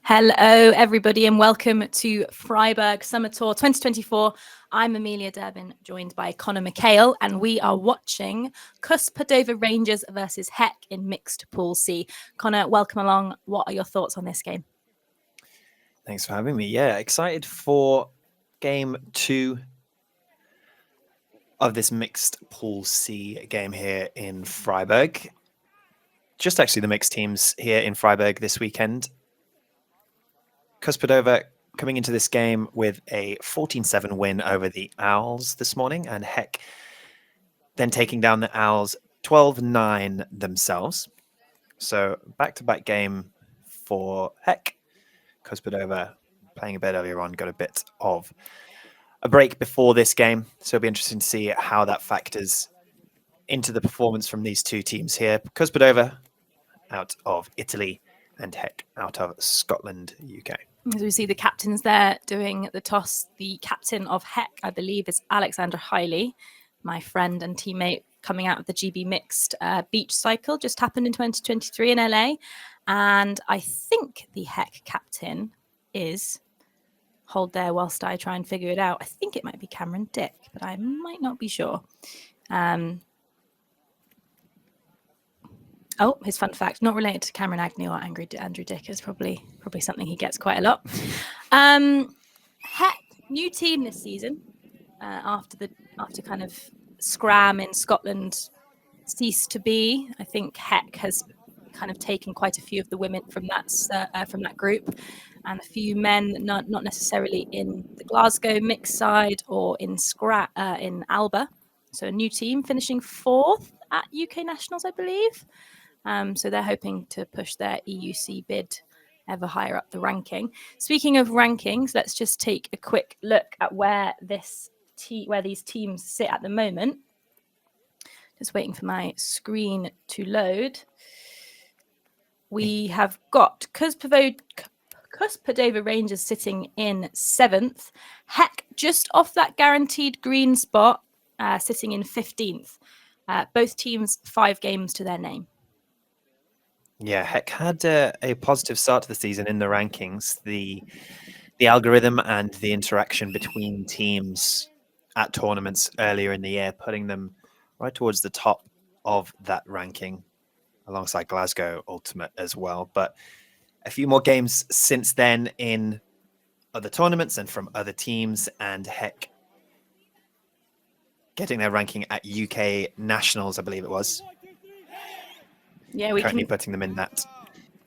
Hello, everybody, and welcome to Freiburg Summer Tour 2024. I'm Amelia Durbin, joined by Connor McHale, and we are watching Padova Rangers versus Heck in mixed Pool C. Connor, welcome along. What are your thoughts on this game? Thanks for having me. Yeah, excited for game 2 of this mixed Pool C game here in Freiburg. Just actually the mixed teams here in Freiburg this weekend. Padova coming into this game with a 14-7 win over the Owls this morning, and Heck then taking down the Owls 12-9 themselves. So back-to-back game for Heck. Padova playing a bit earlier on, got a bit of a break before this game. So it'll be interesting to see how that factors into the performance from these two teams here. Padova out of Italy and Heck out of Scotland, UK. As we see the captains there doing the toss, the captain of Heck, I believe, is Alexander Hiley, my friend and teammate coming out of the GB Mixed beach cycle, just happened in 2023 in LA. And I think the Heck captain is, hold there whilst I try and figure it out, I think it might be Cameron Dick, but I might not be sure. Oh, his fun fact, not related to Cameron Agnew or Andrew Dick, is probably something he gets quite a lot. Heck, new team this season, after kind of Scram in Scotland ceased to be. I think Heck has kind of taken quite a few of the women from that group, and a few men, not necessarily in the Glasgow mix side or in Alba. So a new team finishing 4th at UK Nationals, I believe. So they're hoping to push their EUC bid ever higher up the ranking. Speaking of rankings, let's just take a quick look at where these teams sit at the moment. Just waiting for my screen to load. We have got Padova Rangers sitting in 7th. Heck, just off that guaranteed green spot, sitting in 15th. Both teams 5 games to their name. Yeah, Heck had a positive start to the season in the rankings. The algorithm and the interaction between teams at tournaments earlier in the year, putting them right towards the top of that ranking, alongside Glasgow Ultimate as well. But a few more games since then in other tournaments and from other teams, and Heck getting their ranking at UK Nationals, I believe it was. Yeah, currently putting them in that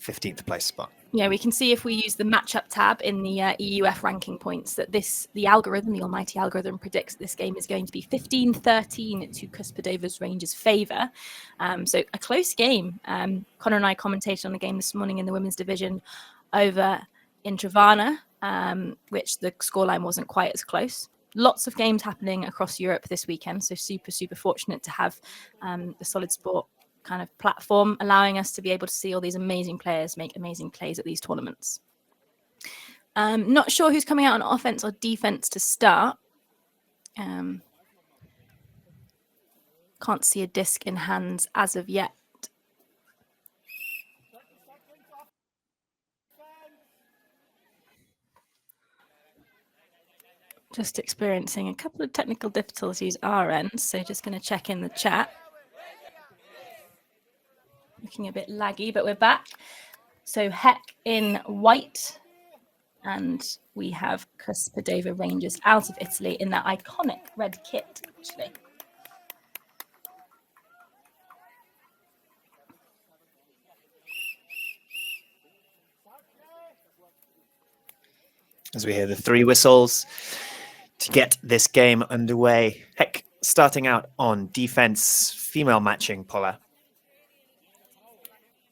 15th place spot. Yeah, we can see if we use the matchup tab in the EUF ranking points that the algorithm, the almighty algorithm, predicts this game is going to be 15-13 to Padova's Rangers' favour. So a close game. Connor and I commentated on the game this morning in the women's division over in Trevana, which the scoreline wasn't quite as close. Lots of games happening across Europe this weekend, so super, super fortunate to have the Solid Sport kind of platform allowing us to be able to see all these amazing players make amazing plays at these tournaments. Not sure who's coming out on offense or defense to start. Can't see a disc in hands as of yet. Just experiencing a couple of technical difficulties our end, so just going to check in the chat. Looking a bit laggy, but we're back. So Heck in white, and we have Padova Rangers out of Italy in that iconic red kit, actually. As we hear the 3 whistles to get this game underway. Heck starting out on defense, female matching puller.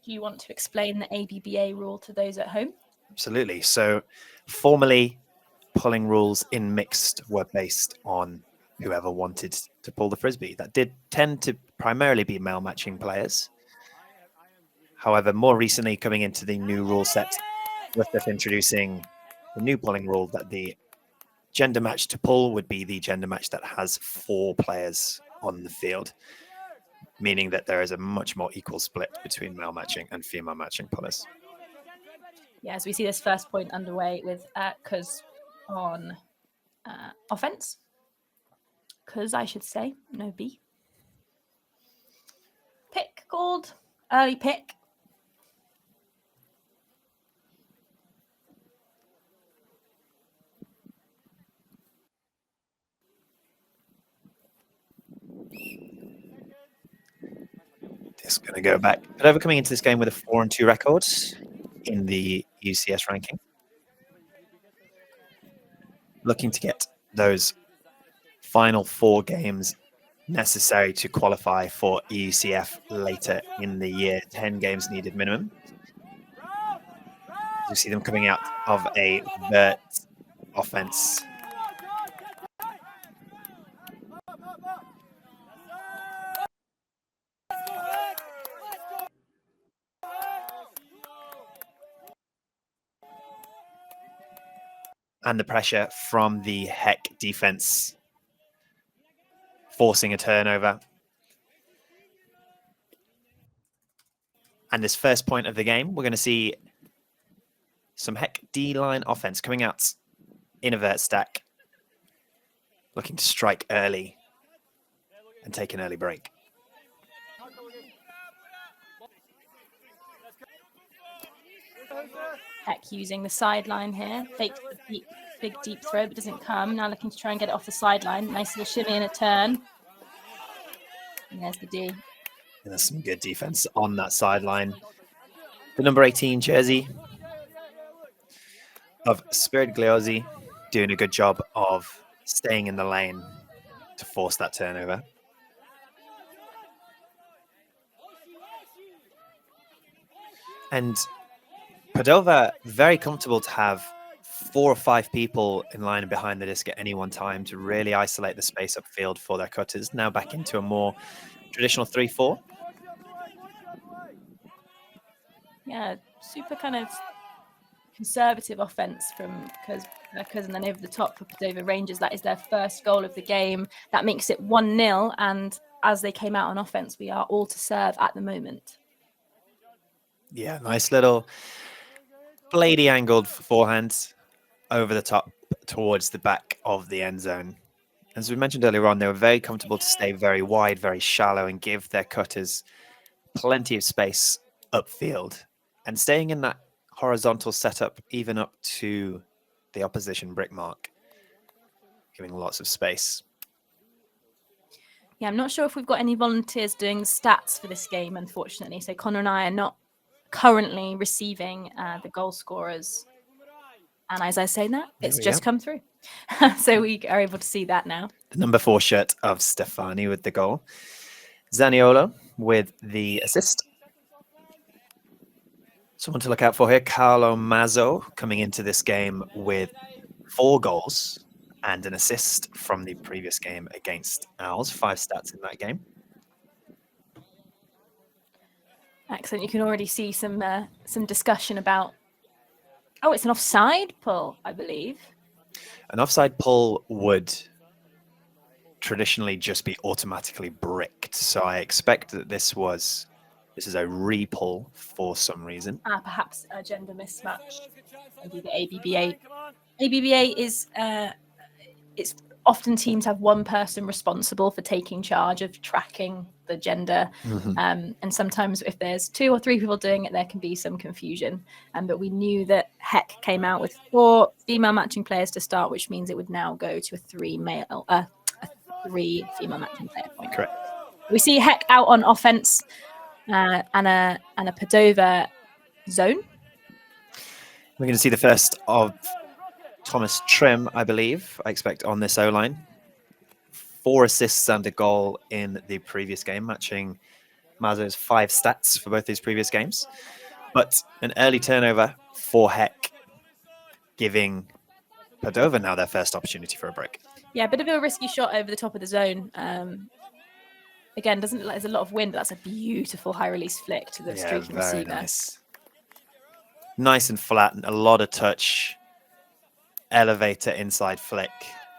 Do you want to explain the ABBA rule to those at home? Absolutely. So formally, pulling rules in mixed were based on whoever wanted to pull the frisbee. That did tend to primarily be male matching players. However, more recently, coming into the new rule set, we're just introducing the new pulling rule that the gender match to pull would be the gender match that has 4 players on the field, meaning that there is a much more equal split between male matching and female matching pullers. Yeah, as we see this first point underway with Kuz on offense. Kuz, I should say, no B. Pick called. Early pick. Just going to go back. Padova coming into this game with a 4-2 record in the EUCS ranking. Looking to get those final 4 games necessary to qualify for EUCF later in the year. 10 games needed minimum. You see them coming out of a vert offense. And the pressure from the Heck defense forcing a turnover. And this first point of the game, we're going to see some Heck D-line offense coming out in a vert stack, looking to strike early and take an early break. Heck using the sideline here. Fakes the big deep throw, but doesn't come. Now looking to try and get it off the sideline. Nice little shimmy and a turn. And there's the D. And there's some good defense on that sideline. The number 18 jersey of Spirit Gliozzi doing a good job of staying in the lane to force that turnover. And Padova, very comfortable to have 4 or 5 people in line and behind the disc at any one time to really isolate the space upfield for their cutters. Now back into a more traditional 3-4. Yeah, super kind of conservative offense from Kuz, and then over the top for Padova Rangers. That is their first goal of the game. That makes it 1-0. And as they came out on offense, we are all to serve at the moment. Yeah, nice little bladey angled forehand over the top towards the back of the end zone. As we mentioned earlier on, they were very comfortable to stay very wide, very shallow, and give their cutters plenty of space upfield. And staying in that horizontal setup, even up to the opposition brick mark, giving lots of space. Yeah, I'm not sure if we've got any volunteers doing the stats for this game, unfortunately. So Connor and I are not currently receiving the goal scorers. And as I say that, it's just come through. So we are able to see that now. The number 4 shirt of Stefani with the goal. Zaniolo with the assist. Someone to look out for here, Carlo Mazzo, coming into this game with 4 goals and an assist from the previous game against Owls. 5 stats in that game. Excellent. You can already see some discussion about, oh, it's an offside pull, I believe. An offside pull would traditionally just be automatically bricked. So I expect that this is a re-pull for some reason. Perhaps a gender mismatch. Maybe the ABBA. ABBA is it's often teams have one person responsible for taking charge of tracking the gender. And sometimes if there's 2 or 3 people doing it, there can be some confusion. But we knew that Heck came out with 4 female matching players to start, which means it would now go to a 3 female matching player point. Correct. We see Heck out on offense and a Padova zone. We're going to see the first of Thomas Trim, I believe, I expect, on this O-line. 4 assists and a goal in the previous game, matching Mazzo's 5 stats for both these previous games. But an early turnover for Heck, giving Padova now their first opportunity for a break. Yeah, a bit of a risky shot over the top of the zone. Again, there's a lot of wind, but that's a beautiful high release flick to the streaking receiver. Nice and flat, and a lot of touch. Elevator inside flick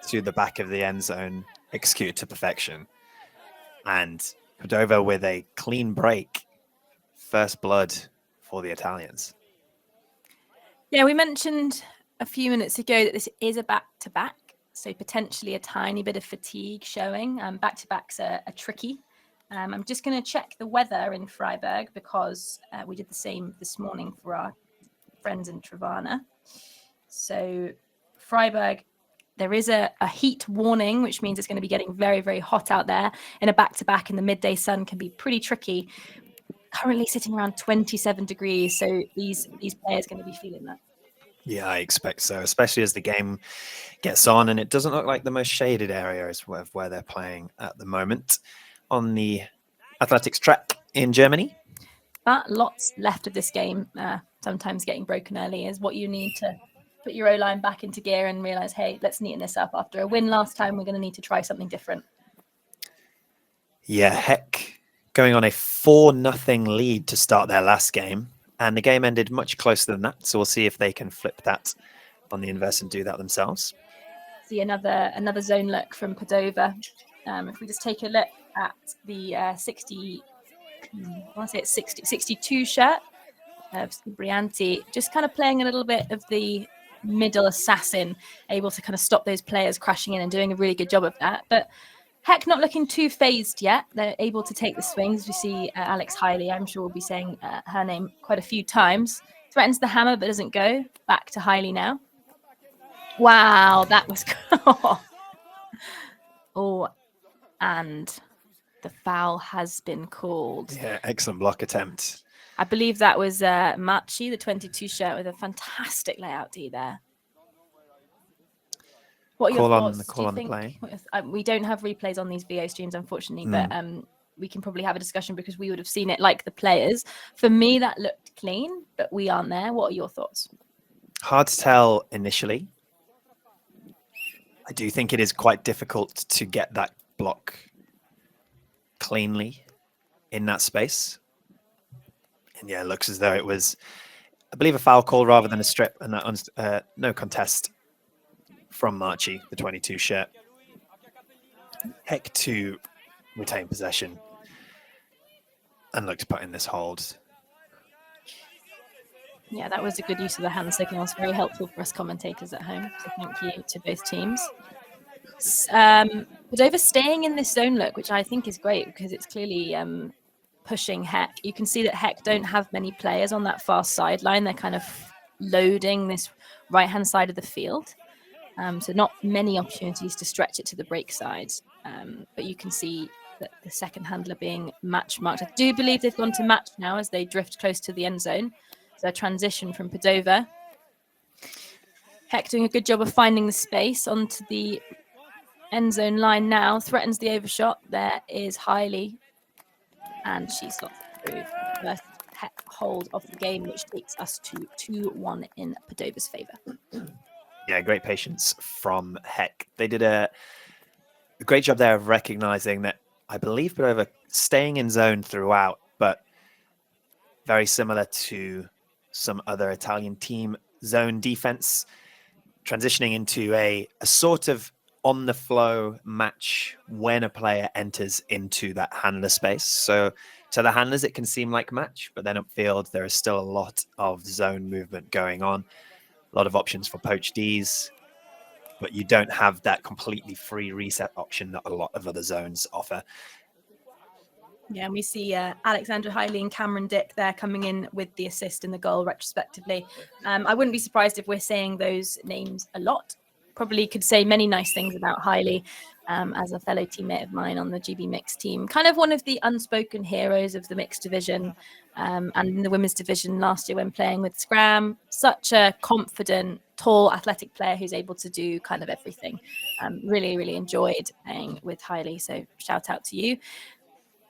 to the back of the end zone, executed to perfection. And Padova with a clean break. First blood for the Italians. Yeah, we mentioned a few minutes ago that this is a back-to-back, so potentially a tiny bit of fatigue showing. Back-to-backs are tricky. I'm just going to check the weather in Freiburg because we did the same this morning for our friends in Travana. So Freiburg, there is a heat warning, which means it's going to be getting very, very hot out there. In a back-to-back in the midday sun can be pretty tricky. Currently sitting around 27 degrees, so these players are going to be feeling that. Yeah, I expect so, especially as the game gets on, and it doesn't look like the most shaded area is where they're playing at the moment on the athletics track in Germany. But lots left of this game. Sometimes getting broken early is what you need to put your O-line back into gear and realize, hey, let's neaten this up. After a win last time, we're going to need to try something different. Yeah, heck, going on a 4-0 lead to start their last game, and the game ended much closer than that. So we'll see if they can flip that on the inverse and do that themselves. See another zone look from Padova. If we just take a look at the 62 shirt of Brianti, just kind of playing a little bit of the middle assassin, able to kind of stop those players crashing in and doing a really good job of that. But Heck not looking too phased yet. They're able to take the swings. We see Alex Hiley, I'm sure we'll be saying her name quite a few times. Threatens the hammer, but doesn't go. Back to Hiley now. Wow, that was oh, and the foul has been called. Yeah, excellent block attempt. I believe that was Machi, the 22 shirt, with a fantastic layout D there. What are your thoughts? The play? We don't have replays on these VO streams, unfortunately, but we can probably have a discussion because we would have seen it like the players. For me, that looked clean, but we aren't there. What are your thoughts? Hard to tell initially. I do think it is quite difficult to get that block cleanly in that space. And yeah, it looks as though it was, I believe, a foul call rather than a strip, and that no contest from Marchi, the 22 shirt. Heck to retain possession and look to put in this hold. Yeah, that was a good use of the hand signals. Very helpful for us commentators at home. So thank you to both teams. Padova staying in this zone look, which I think is great because it's clearly pushing Heck. You can see that Heck don't have many players on that far sideline. They're kind of loading this right-hand side of the field. So not many opportunities to stretch it to the break side. But you can see that the second handler being match marked. I do believe they've gone to match now as they drift close to the end zone. So a transition from Padova. Heck doing a good job of finding the space onto the end zone line now. Threatens the overshot. There is Hiley. And she slots through. First Heck hold of the game, which takes us to 2-1 in Padova's favour. Yeah, great patience from Heck. They did a great job there of recognizing that, I believe, Padova staying in zone throughout, but very similar to some other Italian team zone defense, transitioning into a sort of on-the-flow match when a player enters into that handler space. So to the handlers, it can seem like match, but then upfield, there is still a lot of zone movement going on. A lot of options for poach Ds, but you don't have that completely free reset option that a lot of other zones offer. Yeah, and we see Alexandra Hiley and Cameron Dick there coming in with the assist and the goal retrospectively. I wouldn't be surprised if we're saying those names a lot. Probably could say many nice things about Hiley as a fellow teammate of mine on the GB Mixed team. Kind of one of the unspoken heroes of the mixed division and in the women's division last year when playing with Scram. Such a confident, tall, athletic player who's able to do kind of everything. Really, really enjoyed playing with Hiley. So shout out to you.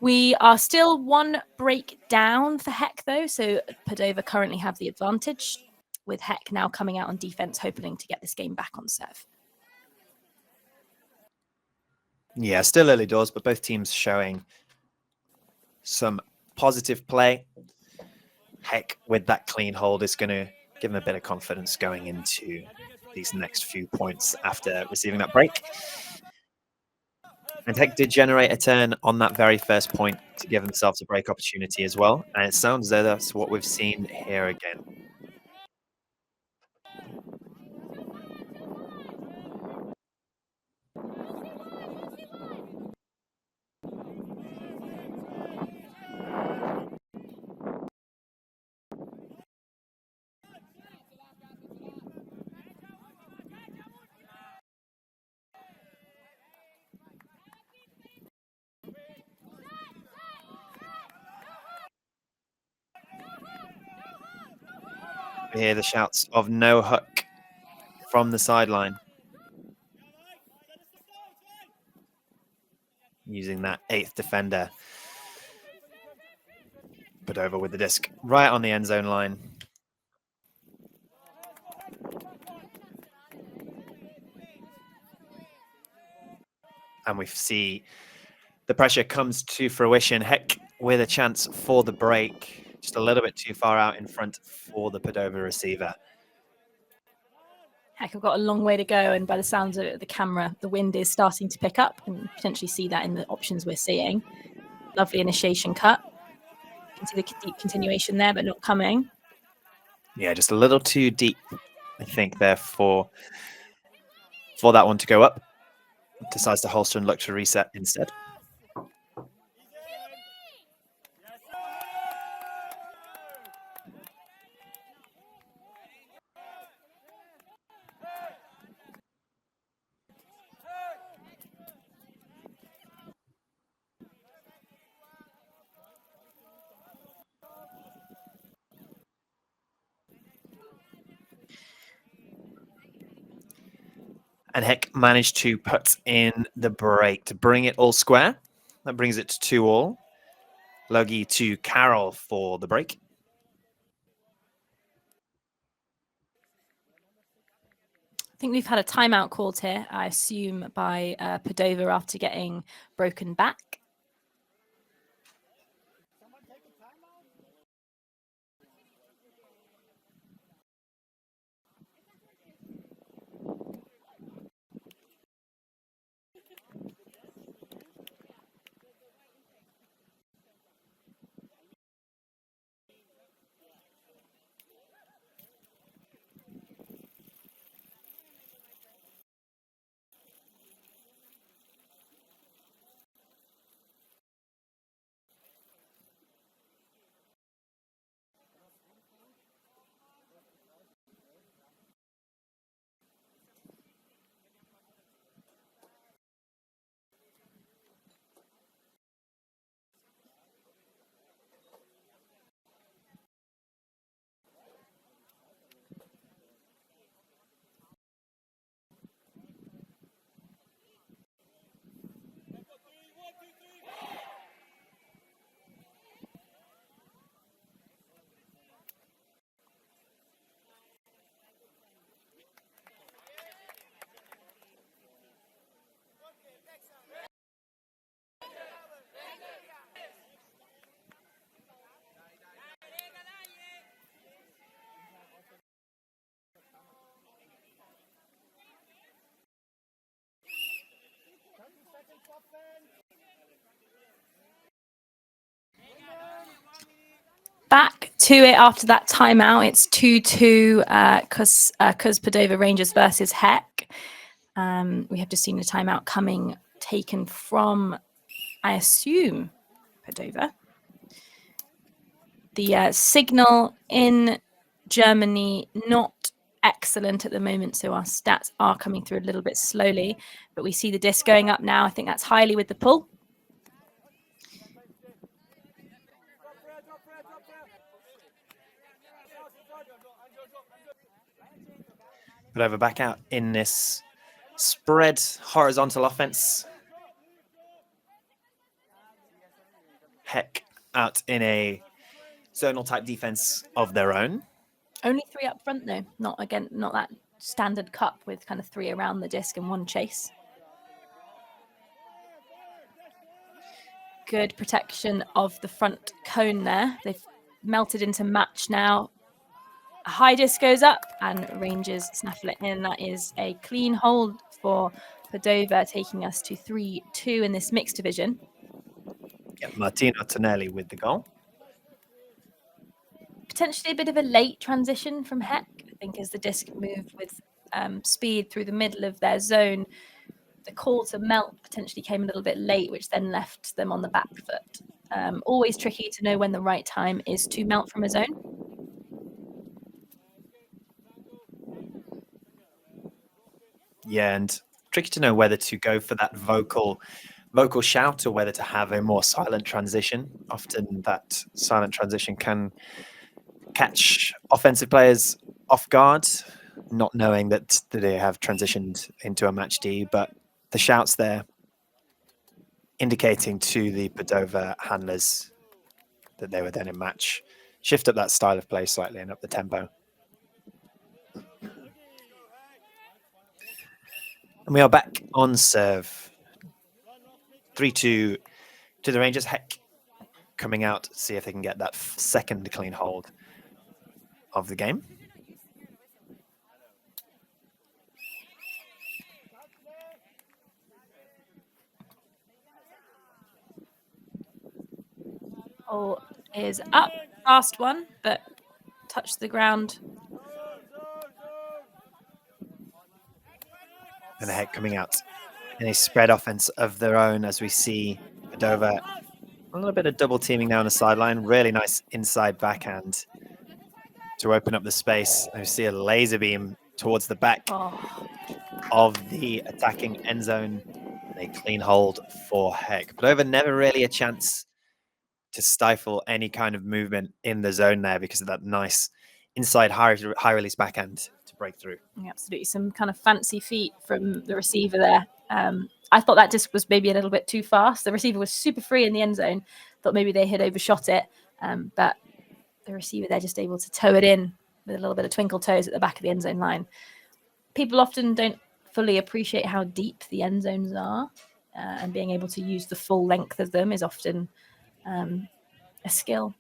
We are still one break down for Heck, though. So Padova currently have the advantage, with Heck now coming out on defense, hoping to get this game back on serve. Yeah, still early doors, but both teams showing some positive play. Heck, with that clean hold, is going to give them a bit of confidence going into these next few points after receiving that break. And Heck did generate a turn on that very first point to give themselves a break opportunity as well. And it sounds as though that's what we've seen here again. We hear the shouts of no hook from the sideline. Using that 8th defender. Padova with the disc right on the end zone line. And we see the pressure comes to fruition. Heck with a chance for the break. Just a little bit too far out in front for the Padova receiver. Heck, I've got a long way to go, and by the sounds of it, the camera, the wind is starting to pick up, and potentially see that in the options we're seeing. Lovely initiation cut. You can see the deep continuation there, but not coming. Yeah, just a little too deep, I think, there for that one to go up. Decides to holster and look to reset instead. And Heck managed to put in the break to bring it all square. That brings it to 2-all. Logie to Carroll for the break. I think we've had a timeout called here, I assume, by Padova after getting broken back. Back to it after that timeout. It's 2-2 because Padova Rangers versus Heck. We have just seen a timeout taken from, I assume, Padova. The signal in Germany not excellent at the moment, so our stats are coming through a little bit slowly, but we see the disc going up now. I think that's highly with the pull. Padova back out in this spread horizontal offense. Heck out in a zonal type defense of their own. Only 3 up front though, not that standard cup with kind of 3 around the disc and 1 chase. Good protection of the front cone there. They've melted into match now. A high disc goes up and Rangers snaffle it in. That is a clean hold for Padova, taking us to 3-2 in this mixed division. Yeah, Martino Tonelli with the goal. Potentially a bit of a late transition from Heck, I think, as the disc moved with speed through the middle of their zone. The call to melt potentially came a little bit late, which then left them on the back foot. Always tricky to know when the right time is to melt from a zone. Yeah, and tricky to know whether to go for that vocal shout or whether to have a more silent transition. Often that silent transition can catch offensive players off guard, not knowing that they have transitioned into a match D, but the shouts there indicating to the Padova handlers that they were then in match, shift up that style of play slightly and up the tempo. And we are back on serve. 3-2 to the Rangers. Heck coming out to see if they can get that second clean hold of the game. Oh, is up, fast one, but touched the ground. And the Heck coming out in a spread offense of their own as we see Padova. A little bit of double teaming now on the sideline. Really nice inside backhand to open up the space. And we see a laser beam towards the back of the attacking end zone. And a clean hold for Heck. Padova never really a chance to stifle any kind of movement in the zone there because of that nice inside high release backhand to break through. Yeah, absolutely. Some kind of fancy feet from the receiver there. I thought that disc was maybe a little bit too fast. The receiver was super free in the end zone. Thought maybe they had overshot it, but the receiver there just able to toe it in with a little bit of twinkle toes at the back of the end zone line. People often don't fully appreciate how deep the end zones are, and being able to use the full length of them is often a skill,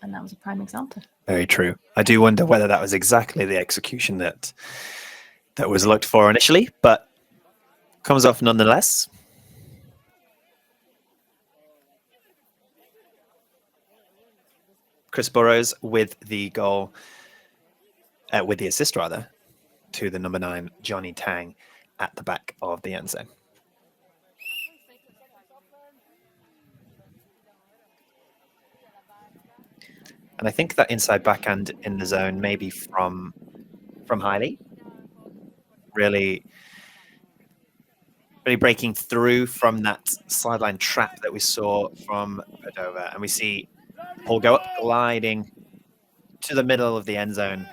and that was a prime example. Very true. I do wonder whether that was exactly the execution that was looked for initially, but comes off nonetheless. Chris Burrows with the goal, with the assist rather, to the number 9, Johnny Tang, at the back of the end zone. And I think that inside backhand in the zone, maybe from Hiley, really breaking through from that sideline trap that we saw from Padova. And we see Paul go up, gliding to the middle of the end zone.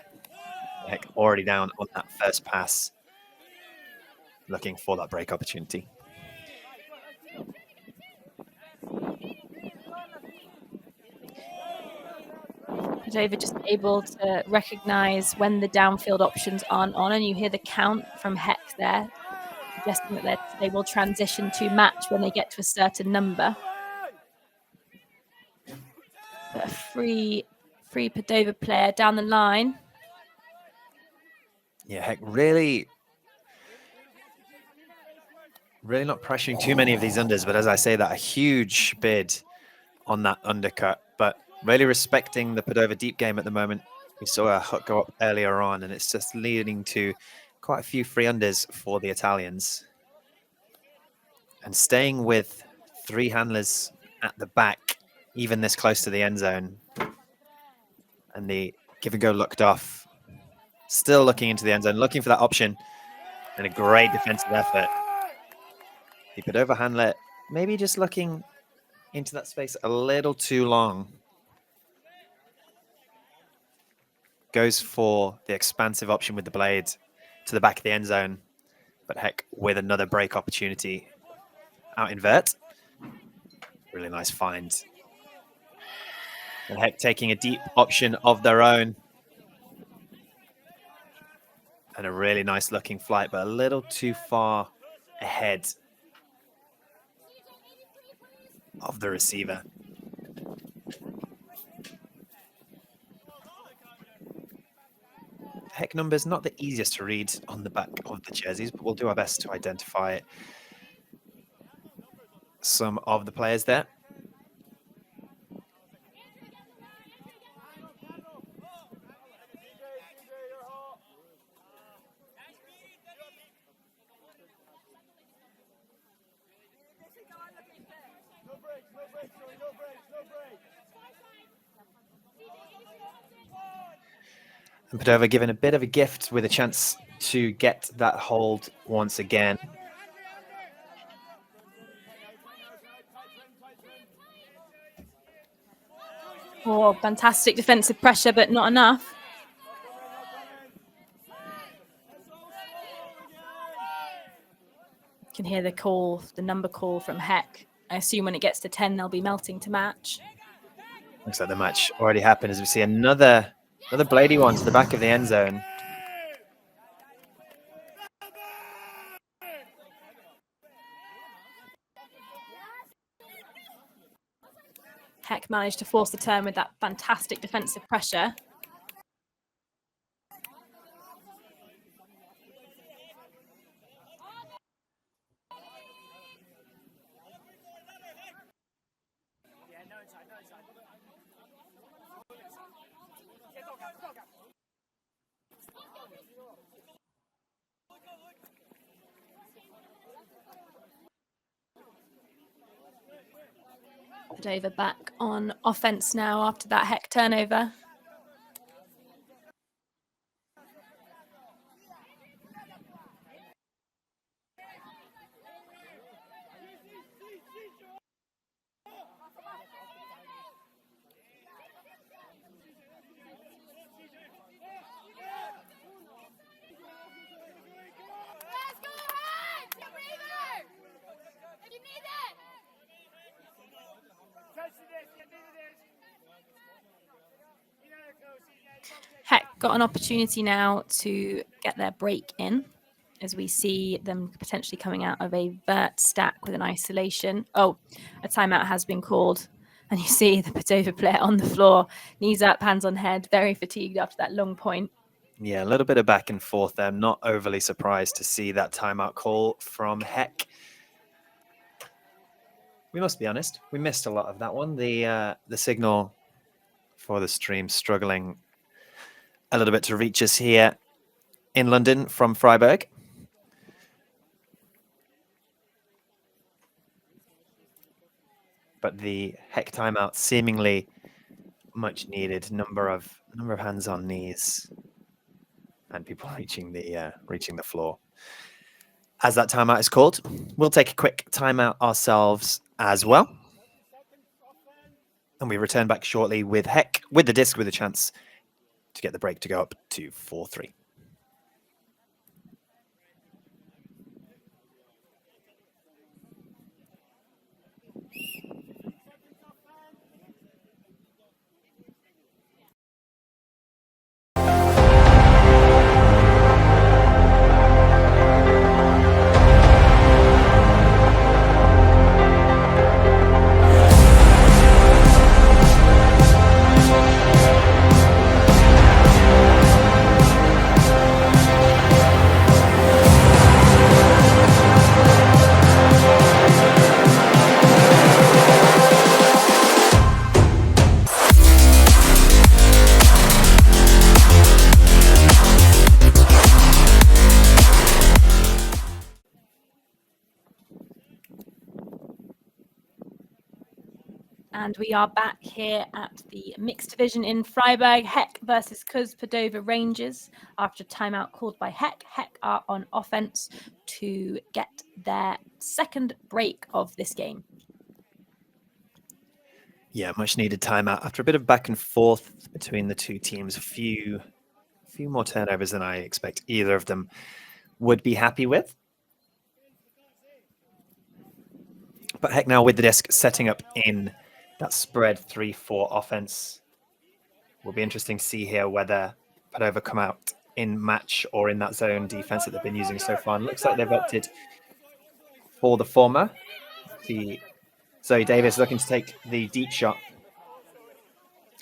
Heck, already down on that first pass, looking for that break opportunity. Padova just able to recognize when the downfield options aren't on, and you hear the count from Heck there, suggesting that they will transition to match when they get to a certain number. But a free Padova player down the line. Yeah, Heck really not pressuring too many of these unders, but as I say that, a huge bid on that undercut, but really respecting the Padova deep game at the moment. We saw a hook go up earlier on, and it's just leading to quite a few free unders for the Italians. And staying with 3 handlers at the back, even this close to the end zone. And the give and go looked off. Still looking into the end zone, looking for that option. And a great defensive effort. The Padova handler maybe just looking into that space a little too long. Goes for the expansive option with the blade to the back of the end zone. But Heck with another break opportunity out in vert. Really nice find. And Heck taking a deep option of their own. And a really nice looking flight, but a little too far ahead of the receiver. Heck numbers, not the easiest to read on the back of the jerseys, but we'll do our best to identify some of the players there. And Padova given a bit of a gift with a chance to get that hold once again. Oh, fantastic defensive pressure, but not enough. You can hear the call, the number call from Heck. I assume when it gets to 10, they'll be melting to match. Looks like the match already happened as we see another bladey one to the back of the end zone. Heck managed to force the turn with that fantastic defensive pressure. Padova back on offense now after that Heck turnover. Heck got an opportunity now to get their break in as we see them potentially coming out of a vert stack with an isolation. Oh, a timeout has been called. And you see the Padova player on the floor, knees up, hands on head, very fatigued after that long point. Yeah, a little bit of back and forth there. I'm not overly surprised to see that timeout call from Heck. We must be honest, we missed a lot of that one. The signal for the stream struggling a little bit to reach us here in London from Freiburg. But the Heck timeout seemingly much needed. Number of hands on knees and people reaching the floor. As that timeout is called, we'll take a quick timeout ourselves as well. And we return back shortly with Heck with the disc with a chance to get the break to go up to 4-3. And we are back here at the mixed division in Freiburg. Heck versus Cuz Padova Rangers. After a timeout called by Heck, Heck are on offense to get their second break of this game. Yeah, much needed timeout after a bit of back and forth between the two teams. A few more turnovers than I expect either of them would be happy with. But Heck now with the disc setting up in that spread 3-4 offense. Will be interesting to see here whether Padova come out in match or in that zone defense that they've been using so far. And looks like they've opted for the former. The Zoe Davis looking to take the deep shot.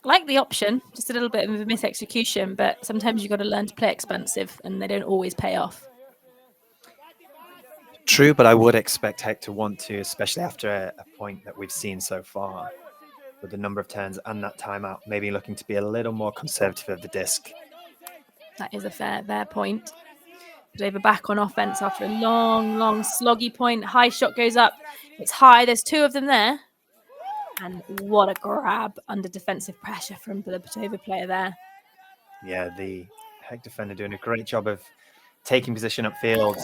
I like the option, just a little bit of a misexecution, but sometimes you've got to learn to play expensive and they don't always pay off. True, but I would expect Heck to want to, especially after a point that we've seen so far with the number of turns and that timeout, maybe looking to be a little more conservative of the disc. That is a fair point. Padova back on offense after a long sloggy point. High shot goes up. It's high. There's two of them there. And what a grab under defensive pressure from the Padova player there. Yeah, the Heck defender doing a great job of taking position upfield.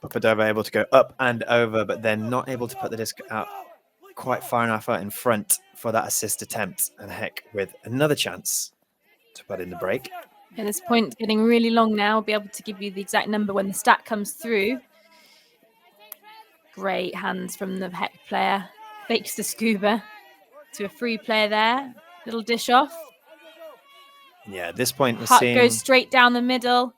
But Padova able to go up and over, but then not able to put the disc out quite far enough out in front for that assist attempt, and Heck with another chance to put in the break. At this point, getting really long now. I'll be able to give you the exact number when the stat comes through. Great hands from the Heck player. Fakes the scuba to a free player there. Little dish off. Yeah, at this point, we're Huck seeing... goes straight down the middle.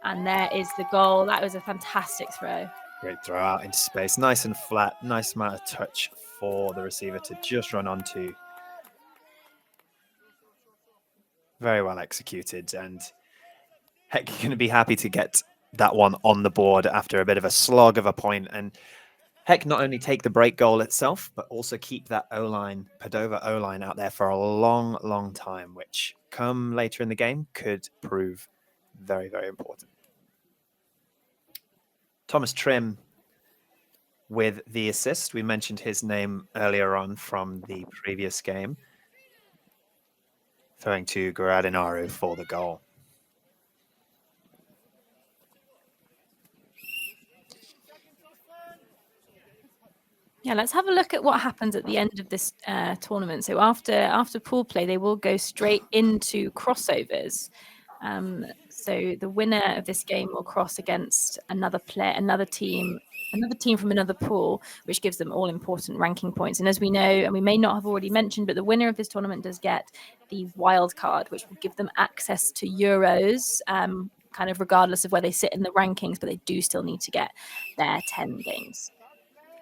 And there is the goal. That was a fantastic throw. Great throw out into space. Nice and flat. Nice amount of touch for the receiver to just run onto. Very well executed. And Heck, you're going to be happy to get that one on the board after a bit of a slog of a point. And Heck not only take the break goal itself, but also keep that O-line, Padova O-line out there for a long, long time, which come later in the game could prove very, very important. Thomas Trim with the assist. We mentioned his name earlier on from the previous game. Throwing to Garadinaru for the goal. Yeah, let's have a look at what happens at the end of this tournament. So after pool play, they will go straight into crossovers. So the winner of this game will cross against another team from another pool, which gives them all important ranking points. And as we know, and we may not have already mentioned, but the winner of this tournament does get the wild card, which will give them access to Euros, kind of regardless of where they sit in the rankings, but they do still need to get their 10 games.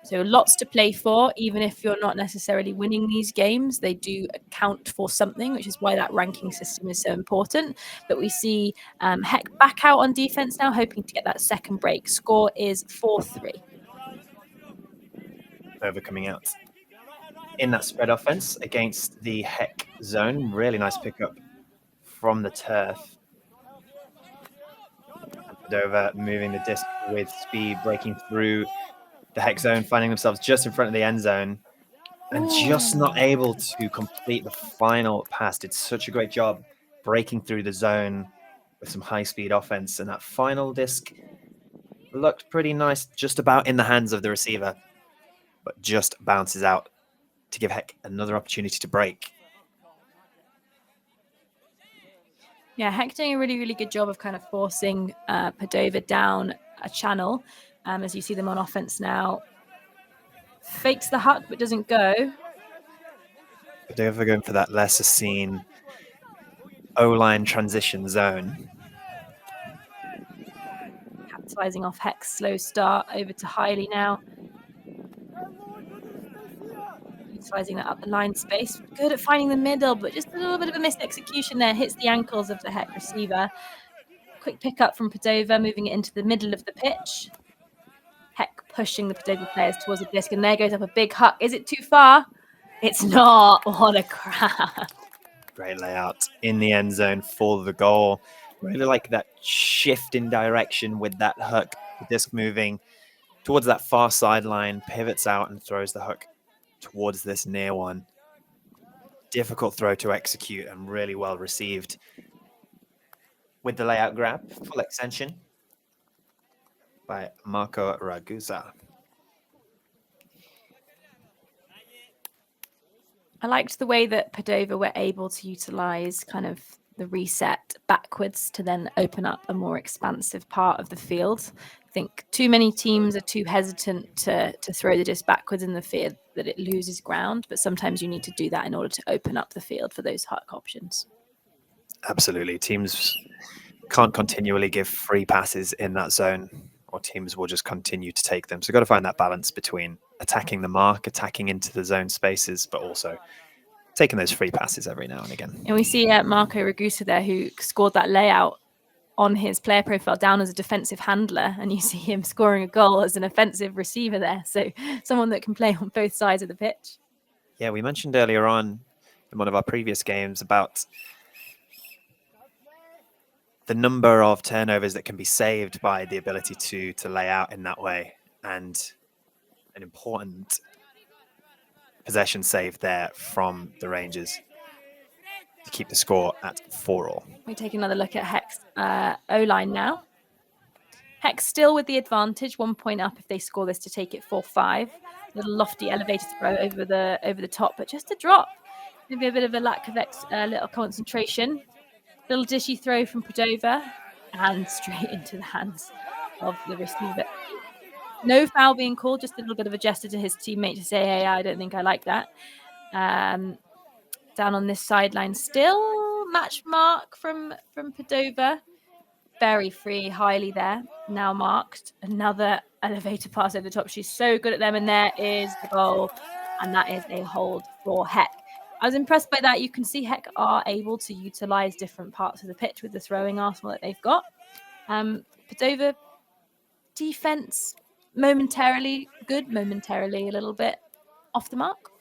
So lots to play for, even if you're not necessarily winning these games, they do count for something, which is why that ranking system is so important. But we see Heck back out on defense now, hoping to get that second break. Score is 4-3. Over coming out in that spread offense against the Heck zone. Really nice pickup from the turf. Padova moving the disc with speed, breaking through the Heck zone, finding themselves just in front of the end zone and just not able to complete the final pass. Did such a great job breaking through the zone with some high-speed offense. And that final disc looked pretty nice, just about in the hands of the receiver, but just bounces out to give Heck another opportunity to break. Yeah, Heck doing a really, really good job of kind of forcing Padova down a channel. As you see them on offense now. Fakes the huck, but doesn't go. Padova going for that lesser seen O-line transition zone. Capitalizing off Heck's slow start over to Hiley now. Utilizing that up the line space. Good at finding the middle, but just a little bit of a missed execution there. Hits the ankles of the Heck receiver. Quick pickup from Padova, moving it into the middle of the pitch. Heck pushing the Padova players towards the disc, and there goes up a big huck. Is it too far? It's not. What a crap. Great layout in the end zone for the goal. Really like that shift in direction with that hook. The disc moving towards that far sideline, pivots out and throws the hook towards this near one. Difficult throw to execute and really well received. With the layout grab, full extension by Marco Ragusa. I liked the way that Padova were able to utilize kind of the reset backwards to then open up a more expansive part of the field. I think too many teams are too hesitant to throw the disc backwards in the field that it loses ground, but sometimes you need to do that in order to open up the field for those huck options. Absolutely. Teams can't continually give free passes in that zone, or teams will just continue to take them. So you've got to find that balance between attacking the mark, attacking into the zone spaces, but also taking those free passes every now and again. And we see Marco Ragusa there, who scored that layout on his player profile down as a defensive handler, and you see him scoring a goal as an offensive receiver there. So someone that can play on both sides of the pitch. Yeah, we mentioned earlier on in one of our previous games about the number of turnovers that can be saved by the ability to lay out in that way, and an important possession save there from the Rangers to keep the score at 4-4. We take another look at Heck's O-line now. Heck still with the advantage, 1 point up if they score this to take it 4-5. little lofty elevator throw over the top, but just a drop. Maybe a bit of a lack of little concentration. Little dishy throw from Padova and straight into the hands of the receiver. No foul being called, just a little bit of a gesture to his teammate to say, hey, I don't think I like that. Down on this sideline still, match mark from Padova. Very free, highly there, now marked. Another elevator pass over the top. She's so good at them, and there is the goal, and that is a hold for Heck. I was impressed by that. You can see Heck are able to utilize different parts of the pitch with the throwing arsenal that they've got. Padova defense momentarily good, momentarily a little bit off the mark.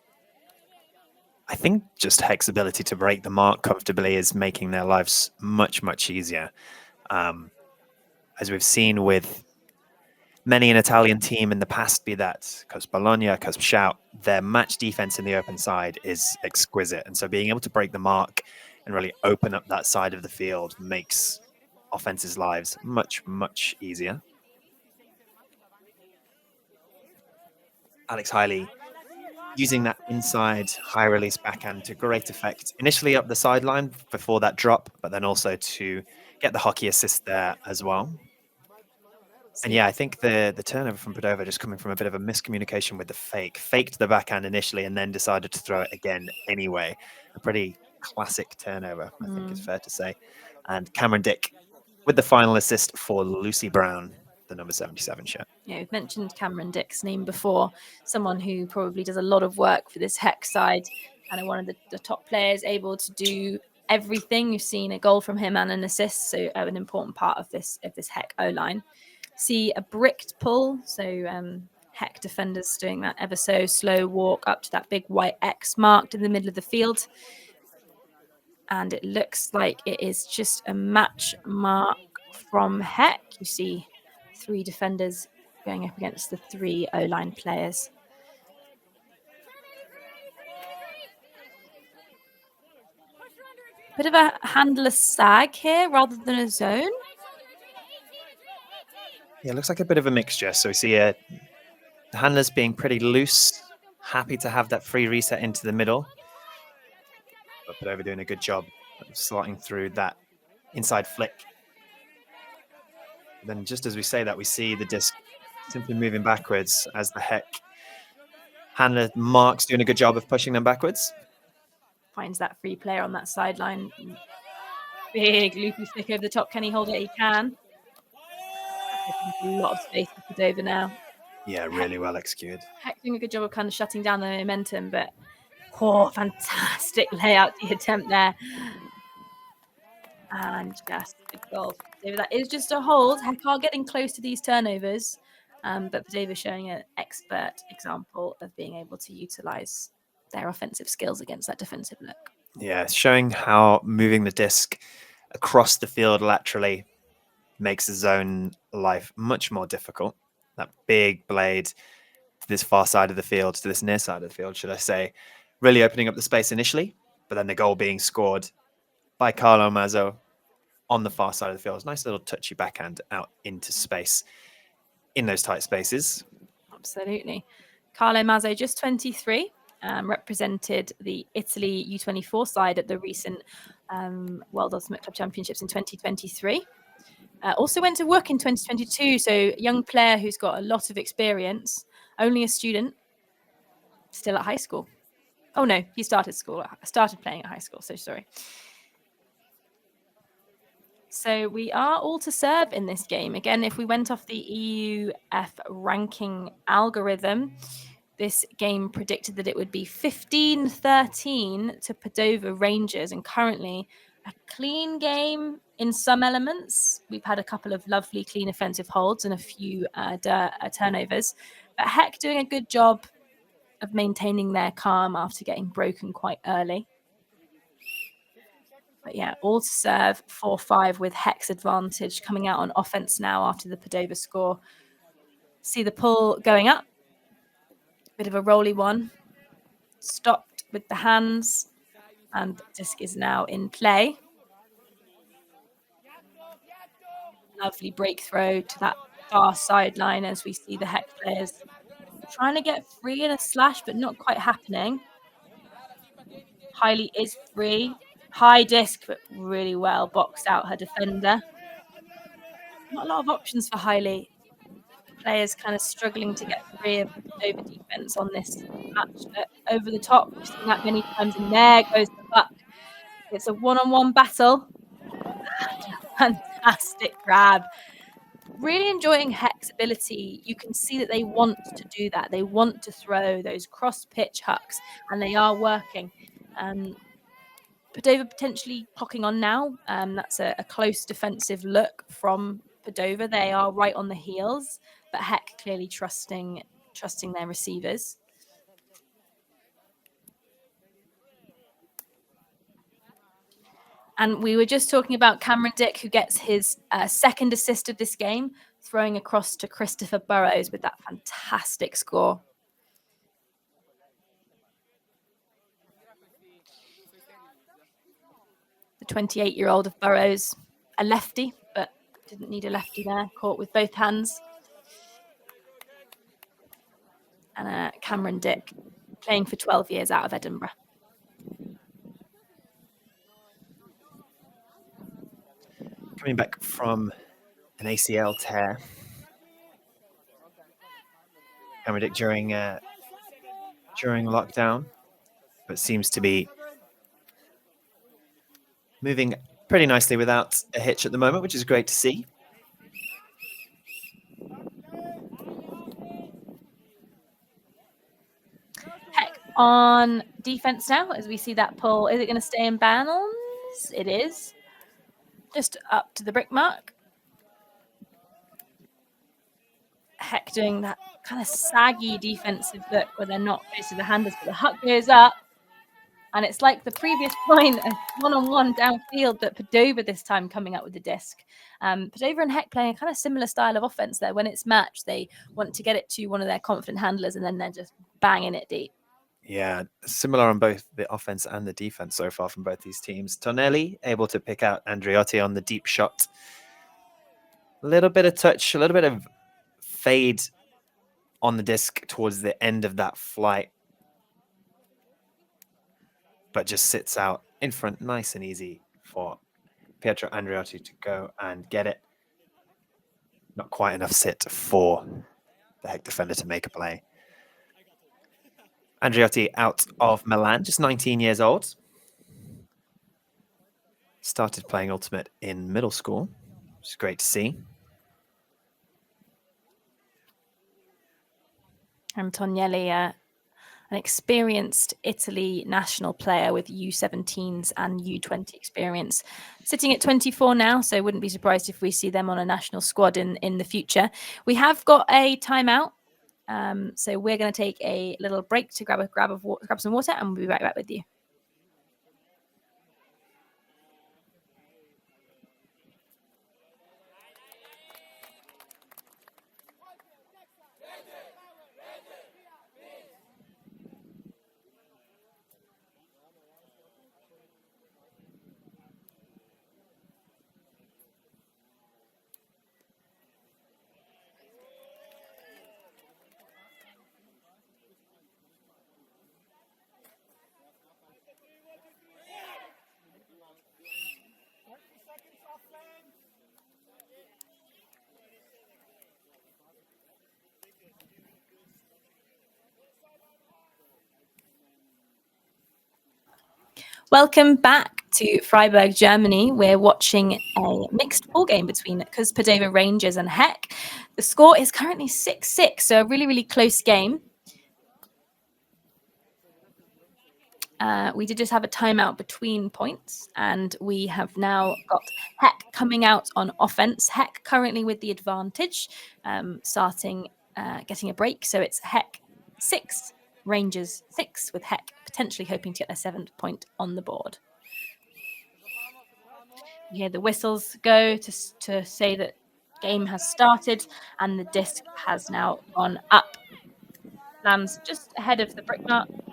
I think just Heck's ability to break the mark comfortably is making their lives much, much easier. As we've seen with many an Italian team in the past, be that COS Bologna, COS Shout, their match defense in the open side is exquisite. And so being able to break the mark and really open up that side of the field makes offenses' lives much, much easier. Alex Hiley using that inside high release backhand to great effect, initially up the sideline before that drop, but then also to get the hockey assist there as well. And yeah, I think the turnover from Padova just coming from a bit of a miscommunication with the faked the backhand initially and then decided to throw it again anyway. A pretty classic turnover, I think is fair to say. And Cameron Dick with the final assist for Lucy Brown, the number 77 shirt. Yeah, we've mentioned Cameron Dick's name before, someone who probably does a lot of work for this Heck side, kind of one of the top players able to do everything. You've seen a goal from him and an assist, so an important part of this Heck O-line. See a bricked pull, so Heck defenders doing that ever so slow walk up to that big white X marked in the middle of the field. And it looks like it is just a match mark from Heck. You see 3 defenders going up against the 3 O-line players. Bit of a handler sag here rather than a zone. Yeah, it looks like a bit of a mixture. So we see the handlers being pretty loose, happy to have that free reset into the middle. But Padova doing a good job of slotting through that inside flick. Then just as we say that, we see the disc simply moving backwards as the Heck handler Mark's doing a good job of pushing them backwards. Finds that free player on that sideline. Big loopy flick over the top. Can he hold it? He can. A lot of space for Padova now. Yeah, really well executed. Heck doing a good job of kind of shutting down the momentum, but fantastic layout the attempt there. And just a goal. That is just a hold. Heck are getting close to these turnovers, but Padova showing an expert example of being able to utilize their offensive skills against that defensive look. Yeah, showing how moving the disc across the field laterally makes the zone life much more difficult. That big blade to this far side of the field, to this near side of the field, should I say, really opening up the space initially, but then the goal being scored by Carlo Mazzo on the far side of the field. Nice little touchy backhand out into space in those tight spaces. Absolutely. Carlo Mazzo, just 23, represented the Italy U24 side at the recent World Ultimate Club Championships in 2023. Also went to work in 2022, so young player who's got a lot of experience, only a student, still at high school. Oh no, he started playing at high school, so sorry. So we are all to serve in this game. Again, if we went off the EUF ranking algorithm, this game predicted that it would be 15-13 to Padova Rangers, and currently a clean game in some elements. We've had a couple of lovely clean offensive holds and a few turnovers, but Heck doing a good job of maintaining their calm after getting broken quite early. But yeah, all to serve 4-5 with Heck's advantage coming out on offense now after the Padova score. See the pull going up. Bit of a rolly one. Stopped with the hands. And disc is now in play. Lovely break throw to that far sideline as we see the Heck players Trying to get free in a slash, but not quite happening. Hailey is free. High disc, but really well boxed out her defender. Not a lot of options for Hailey. Players kind of struggling to get free of over defense on this match. But over the top, we've seen that many times, and there goes the buck. It's a one-on-one battle. Fantastic grab. Really enjoying Heck's ability. You can see that they want to do that. They want to throw those cross-pitch hucks, and they are working. Padova potentially clocking on now. That's a close defensive look from Padova. They are right on the heels, but Heck clearly trusting their receivers. And we were just talking about Cameron Dick, who gets his second assist of this game, throwing across to Christopher Burrows with that fantastic score. The 28-year-old of Burrows, a lefty, but didn't need a lefty there, caught with both hands. And Cameron Dick playing for 12 years out of Edinburgh. Coming back from an ACL tear. Cameron Dick during lockdown, but seems to be moving pretty nicely without a hitch at the moment, which is great to see. Heck on defense now, as we see that pull. Is it going to stay in bounds? It is. Just up to the brick mark. Heck doing that kind of saggy defensive look where they're not close to the handles, but the huck goes up. And it's like the previous point, a one-on-one downfield, but Padova this time coming up with the disc. Padova and Heck playing a kind of similar style of offense there. When it's matched, they want to get it to one of their confident handlers, and then they're just banging it deep. Yeah, similar on both the offense and the defense so far from both these teams. Tonelli able to pick out Andriotti on the deep shot. A little bit of touch, a little bit of fade on the disc towards the end of that flight, but just sits out in front, nice and easy for Pietro Andriotti to go and get it. Not quite enough sit for the Heck defender to make a play. Andriotti out of Milan, just 19 years old. Started playing Ultimate in middle school, which is great to see. Antonielli, an experienced Italy national player with U17s and U20 experience, sitting at 24 now, so wouldn't be surprised if we see them on a national squad in the future. We have got a timeout, so we're going to take a little break to grab some water, and we'll be right back with you. Welcome back to Freiburg, Germany. We're watching a mixed ball game between Padova Rangers and Heck. The score is currently 6-6, so a really, really close game. We did just have a timeout between points, and we have now got Heck coming out on offense. Heck currently with the advantage, getting a break. So it's Heck 6, Rangers 6, with Heck potentially hoping to get their 7th point on the board. You hear the whistles go to say that game has started, and the disc has now gone up. Lands just ahead of the brick mark, and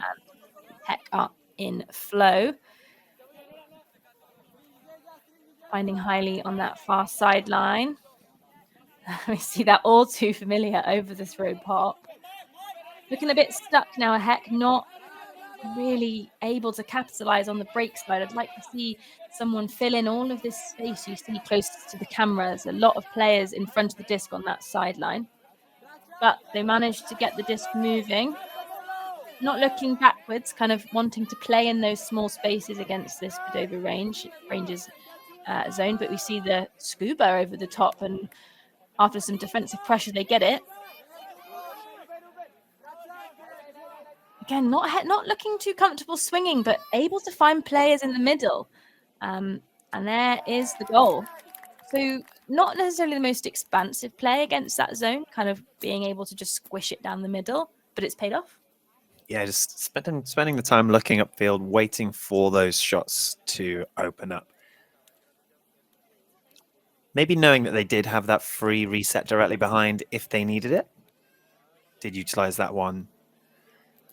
Heck are in flow. Finding Hailey on that far sideline. We see that all too familiar over the throw pop. Looking a bit stuck now, Heck, not really able to capitalize on the break side. I'd like to see someone fill in all of this space you see closest to the camera. There's a lot of players in front of the disc on that sideline, but they managed to get the disc moving, not looking backwards, kind of wanting to play in those small spaces against this Padova Rangers zone. But we see the scuba over the top, and after some defensive pressure, they get it. Again, not looking too comfortable swinging, but able to find players in the middle. And there is the goal. So not necessarily the most expansive play against that zone, kind of being able to just squish it down the middle, but it's paid off. Yeah, just spending the time looking upfield, waiting for those shots to open up. Maybe knowing that they did have that free reset directly behind if they needed it. Did utilize that one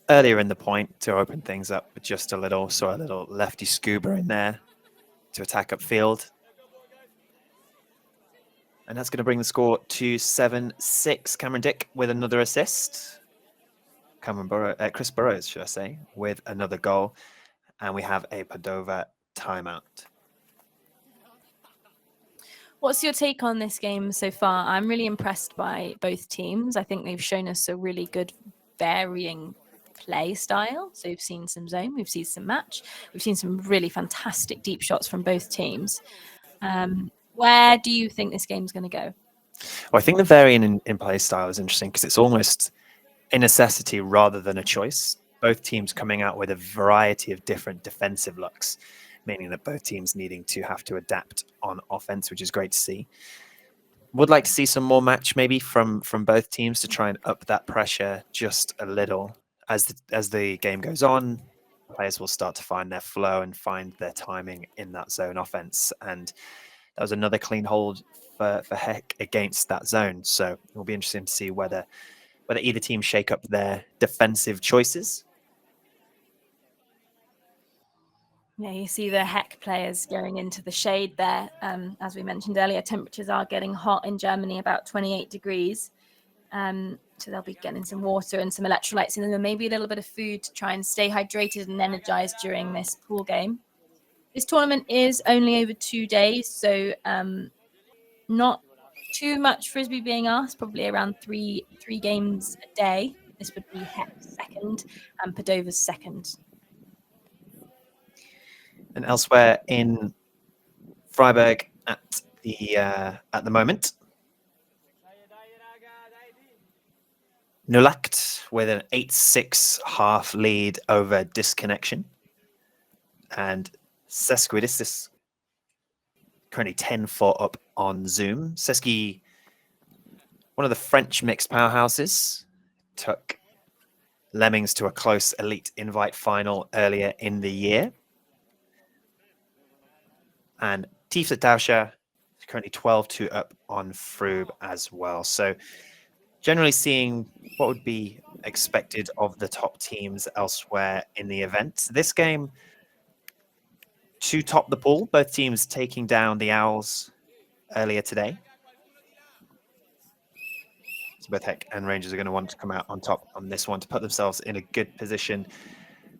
earlier in the point to open things up with just a little, so a little lefty scuba in there to attack upfield. And that's going to bring the score to 7-6. Cameron Dick with another assist. Chris Burrows, should I say, with another goal. And we have a Padova timeout. What's your take on this game so far? I'm really impressed by both teams. I think they've shown us a really good varying play style. So we've seen some zone, we've seen some match, we've seen some really fantastic deep shots from both teams. Where do you think this game's going to go? Well, I think the varying in play style is interesting because it's almost a necessity rather than a choice. Both teams coming out with a variety of different defensive looks, meaning that both teams needing to have to adapt on offense, which is great to see. Would like to see some more match maybe from both teams to try and up that pressure just a little. As the game goes on, players will start to find their flow and find their timing in that zone offense. And that was another clean hold for Heck against that zone. So it will be interesting to see whether either team shake up their defensive choices. Yeah, you see the Heck players going into the shade there. As we mentioned earlier, temperatures are getting hot in Germany, about 28 degrees. So they'll be getting some water and some electrolytes in them, and maybe a little bit of food to try and stay hydrated and energized during this pool game. This tournament is only over 2 days, so not too much frisbee being asked, probably around three games a day. This would be Heck's second and Padova's second. And elsewhere in Freiburg at the moment, Nulacht with an 8-6 half lead over Disconnection. And Sesquidis currently 10-4 up on Zoom. Seski, one of the French mixed powerhouses, took Lemmings to a close elite invite final earlier in the year. And Tifsa Tauscher is currently 12-2 up on Frube as well. So generally seeing what would be expected of the top teams elsewhere in the event. This game, to top the pool, both teams taking down the Owls earlier today. So both Heck and Rangers are going to want to come out on top on this one to put themselves in a good position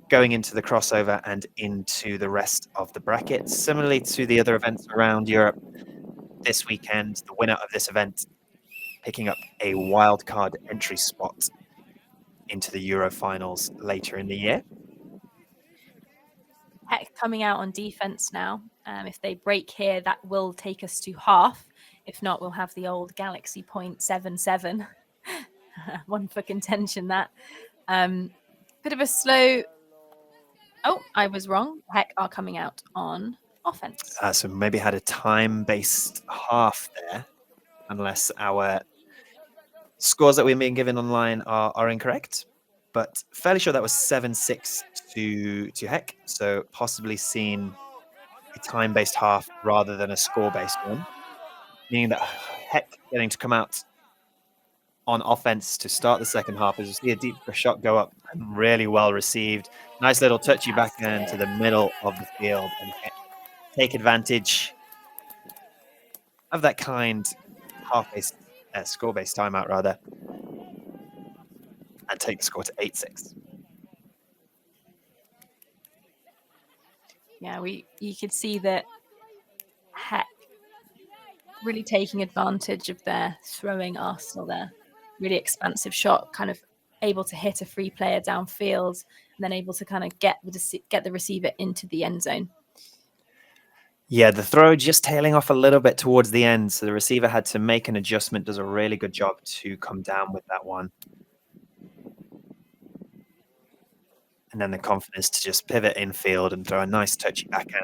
going into the crossover and into the rest of the bracket. Similarly to the other events around Europe this weekend, the winner of this event picking up a wildcard entry spot into the Euro finals later in the year. Heck coming out on defense now. If they break here, that will take us to half. If not, we'll have the old Galaxy point 77. One for contention, that. Bit of a slow... Oh, I was wrong. Heck are coming out on offense. So maybe had a time-based half there, unless our scores that we've been given online are incorrect. But fairly sure that was 7-6 to Heck. So possibly seen a time-based half rather than a score-based one, meaning that Heck getting to come out on offense to start the second half as you see a deep shot go up and really well received. Nice little touchy backhand to the middle of the field and take advantage of that kind half-based, score-based timeout rather. and take the score to 8-6. Yeah, you could see that Heck really taking advantage of their throwing arsenal there. Really expansive shot, kind of able to hit a free player downfield, and then able to kind of get the receiver into the end zone. Yeah, the throw just tailing off a little bit towards the end, so the receiver had to make an adjustment. Does a really good job to come down with that one. And then the confidence to just pivot infield and throw a nice touchy backhand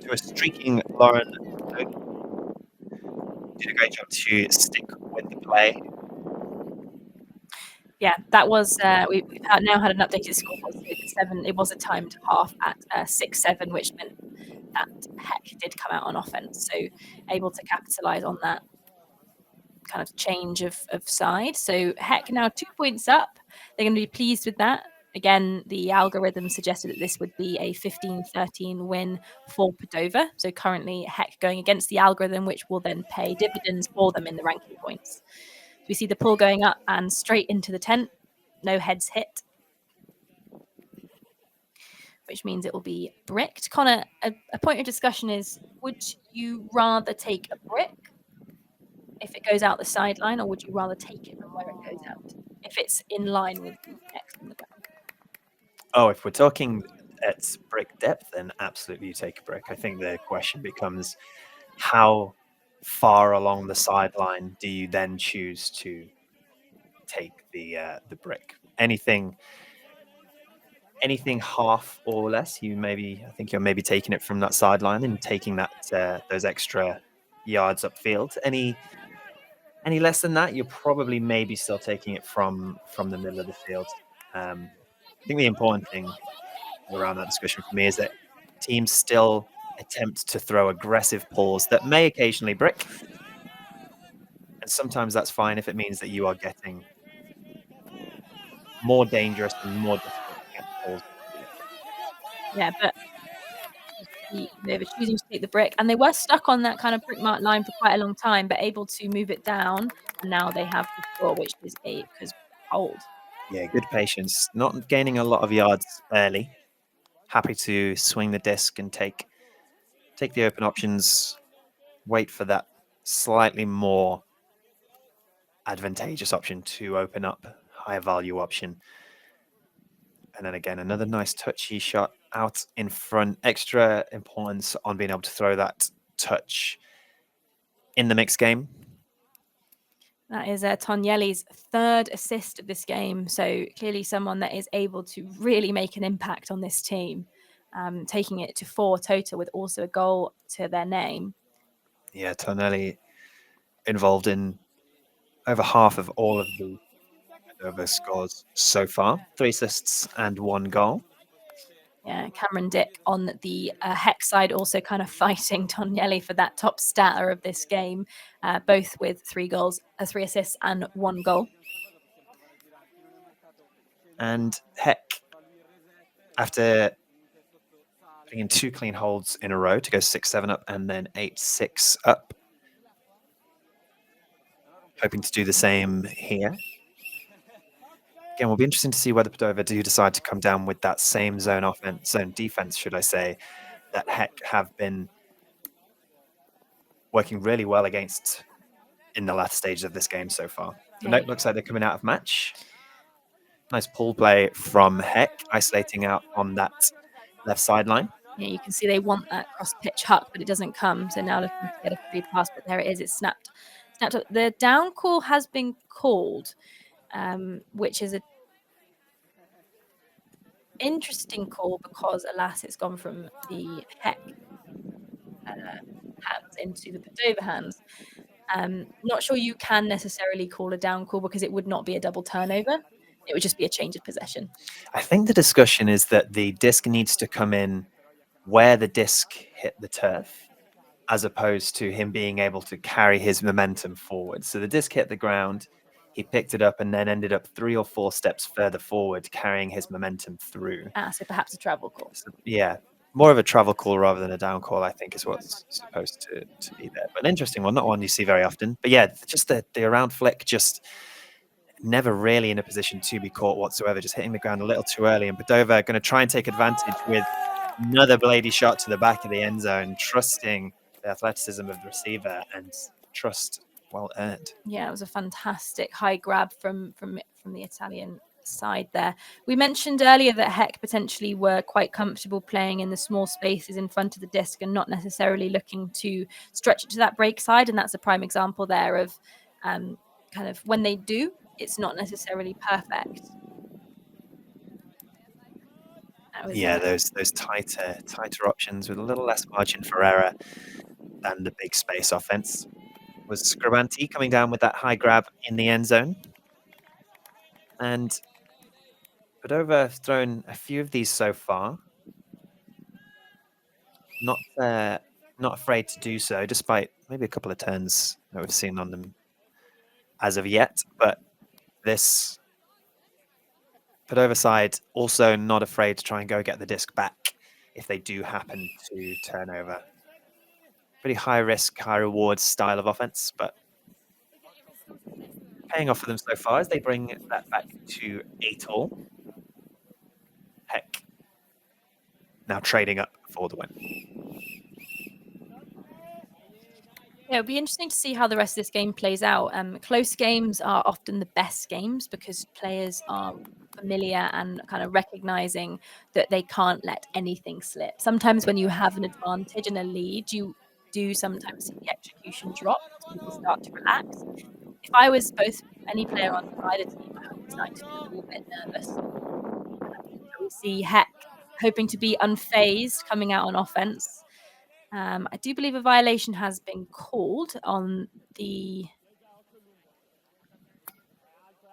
to a streaking Lauren. Did a great job to stick with the play. Yeah, that was we've now had an updated score. It was a timed half at 6-7, which meant that Heck did come out on offense, so able to capitalize on that kind of change of side. So Heck now 2 points up. They're going to be pleased with that. Again, the algorithm suggested that this would be a 15-13 win for Padova. So currently Heck going against the algorithm, which will then pay dividends for them in the ranking points. So we see the pull going up and straight into the tent. No heads hit, which means it will be bricked. Connor, a point of discussion is, would you rather take a brick if it goes out the sideline, or would you rather take it from where it goes out if it's in line with the X on the ground? Oh, if we're talking at brick depth, then absolutely you take a brick. I think the question becomes how far along the sideline do you then choose to take the brick? Anything half or less, I think you're maybe taking it from that sideline and taking that those extra yards upfield. Any less than that, you're probably maybe still taking it from the middle of the field. I think the important thing around that discussion for me is that teams still attempt to throw aggressive pulls that may occasionally brick. And sometimes that's fine if it means that you are getting more dangerous and more difficult to get pulls. Yeah, but they were choosing to take the brick, and they were stuck on that kind of brick mark line for quite a long time, but able to move it down. And now they have the score, which is 8 because hold. Yeah, good patience. Not gaining a lot of yards early. Happy to swing the disc and take the open options. Wait for that slightly more advantageous option to open up, higher value option. And then again, another nice touchy shot out in front. Extra importance on being able to throw that touch in the mixed game. That is Tonielli's third assist of this game. So clearly someone that is able to really make an impact on this team, taking it to 4 total with also a goal to their name. Yeah, Tonelli involved in over half of all of the Padova scores so far. 3 assists and 1 goal. Yeah, Cameron Dick on the Hex side also kind of fighting Tonielli for that top statter of this game, both with 3 goals, 3 assists and 1 goal. And Heck, after putting in 2 clean holds in a row to go 6-7 up and then 8-6 up, hoping to do the same here. Again, will be interesting to see whether Padova do decide to come down with that same zone defense, should I say, that Heck have been working really well against in the last stages of this game so far. The note looks like they're coming out of match. Nice pull play from Heck, isolating out on that left sideline. Yeah, you can see they want that cross-pitch huck, but it doesn't come. So now looking to get a free pass, but there it is. It's snapped up. The down call has been called, which is an interesting call because, alas, it's gone from the Heck hands into the Padova hands. Not sure you can necessarily call a down call because it would not be a double turnover. It would just be a change of possession. I think the discussion is that the disc needs to come in where the disc hit the turf, as opposed to him being able to carry his momentum forward. So the disc hit the ground, he picked it up and then ended up 3 or 4 steps further forward, carrying his momentum through. So perhaps a travel call. So, yeah. more of a travel call rather than a down call, I think, is what's supposed to be there. But an interesting one, not one you see very often. But yeah, just the around flick, just never really in a position to be caught whatsoever, just hitting the ground a little too early. And Padova going to try and take advantage with another blady shot to the back of the end zone, trusting the athleticism of the receiver and trust well earned. Yeah, it was a fantastic high grab from the Italian side there. We mentioned earlier that Heck potentially were quite comfortable playing in the small spaces in front of the disc and not necessarily looking to stretch it to that break side. And that's a prime example there of kind of when they do, it's not necessarily perfect. Yeah, those tighter options with a little less margin for error than the big space offense. Was Scribanti coming down with that high grab in the end zone. And Padova have thrown a few of these so far. Not afraid to do so, despite maybe a couple of turns that we've seen on them as of yet. But this Padova side also not afraid to try and go get the disc back if they do happen to turn over. Pretty high risk, high reward style of offense, but paying off for them so far as they bring that back to 8-all. Heck, now trading up for the win. Yeah, it'll be interesting to see how the rest of this game plays out. Close games are often the best games because players are familiar and kind of recognizing that they can't let anything slip. Sometimes when you have an advantage and a lead, you do sometimes see the execution drop. People start to relax. If I was any player on either team, I would be starting to feel a little bit nervous. We see Heck hoping to be unfazed coming out on offense. I do believe a violation has been called on the.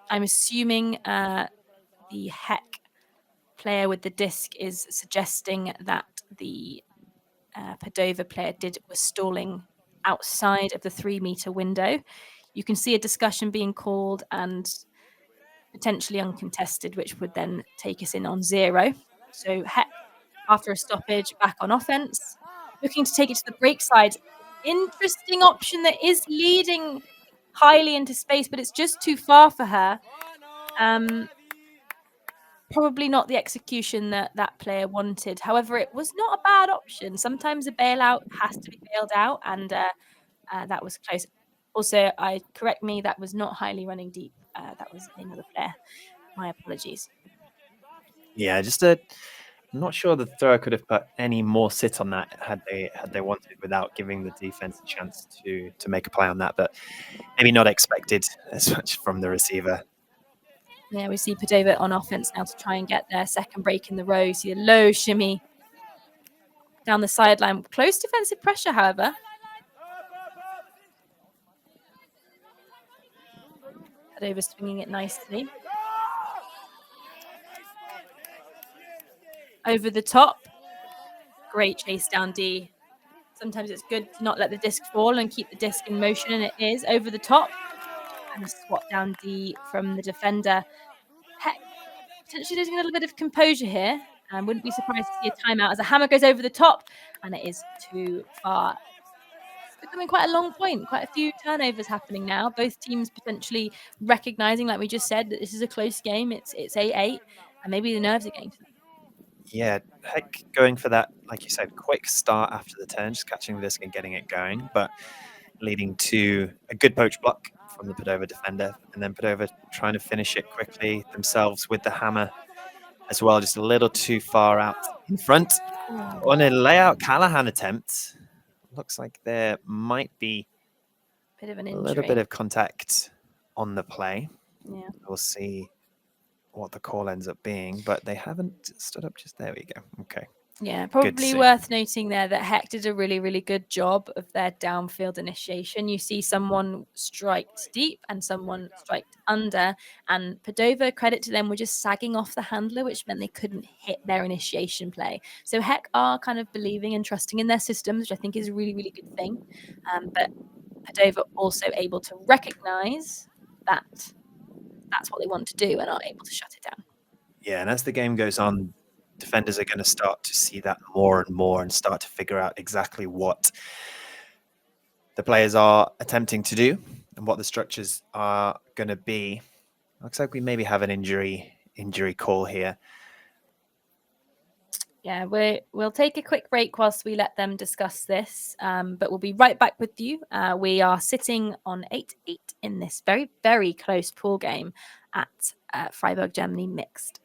I'm assuming the Heck player with the disc is suggesting that the Padova player was stalling outside of the 3-meter window. You can see a discussion being called and potentially uncontested, which would then take us in on 0. So Heck, after a stoppage, back on offense, looking to take it to the break side. Interesting option that is leading highly into space, but it's just too far for her. Probably not the execution that player wanted. However, it was not a bad option. Sometimes a bailout has to be bailed out, and that was close. Also, correct me, that was not highly running deep. That was another player. My apologies. Yeah, I'm not sure the thrower could have put any more sit on that had they wanted, without giving the defense a chance to make a play on that. But maybe not expected as much from the receiver. Yeah, we see Padova on offense now to try and get their second break in the row. See a low shimmy down the sideline. Close defensive pressure, however. Padova swinging it nicely. Over the top. Great chase down D. Sometimes it's good to not let the disc fall and keep the disc in motion, and it is over the top. And a swat down D from the defender. Heck, potentially losing a little bit of composure here. And wouldn't be surprised to see a timeout as a hammer goes over the top, and it is too far. It's becoming quite a long point. Quite a few turnovers happening now. Both teams potentially recognizing, like we just said, that this is a close game. It's 8-8, and maybe the nerves are getting to them. Yeah, Heck going for that, like you said, quick start after the turn, just catching the disc and getting it going, but leading to a good poach block from the Padova defender, and then Padova trying to finish it quickly themselves with the hammer as well, just a little too far out in front. On a layout Callahan attempt, looks like there might be Bit of an a injury. little bit of contact on the play. Yeah. We'll see what the call ends up being, but they haven't stood up just there. We go. Okay. Yeah, probably worth noting there that Heck did a really, really good job of their downfield initiation. You see someone striked deep and someone striked under, and Padova, credit to them, were just sagging off the handler, which meant they couldn't hit their initiation play. So Heck are kind of believing and trusting in their systems, which I think is a really, really good thing. But Padova also able to recognize that that's what they want to do and are able to shut it down. Yeah, and as the game goes on, defenders are going to start to see that more and more and start to figure out exactly what the players are attempting to do and what the structures are going to be. Looks like we maybe have an injury call here. Yeah, we'll take a quick break whilst we let them discuss this, but we'll be right back with you. We are sitting on 8-8 in this very, very close pool game at Freiburg, Germany mixed.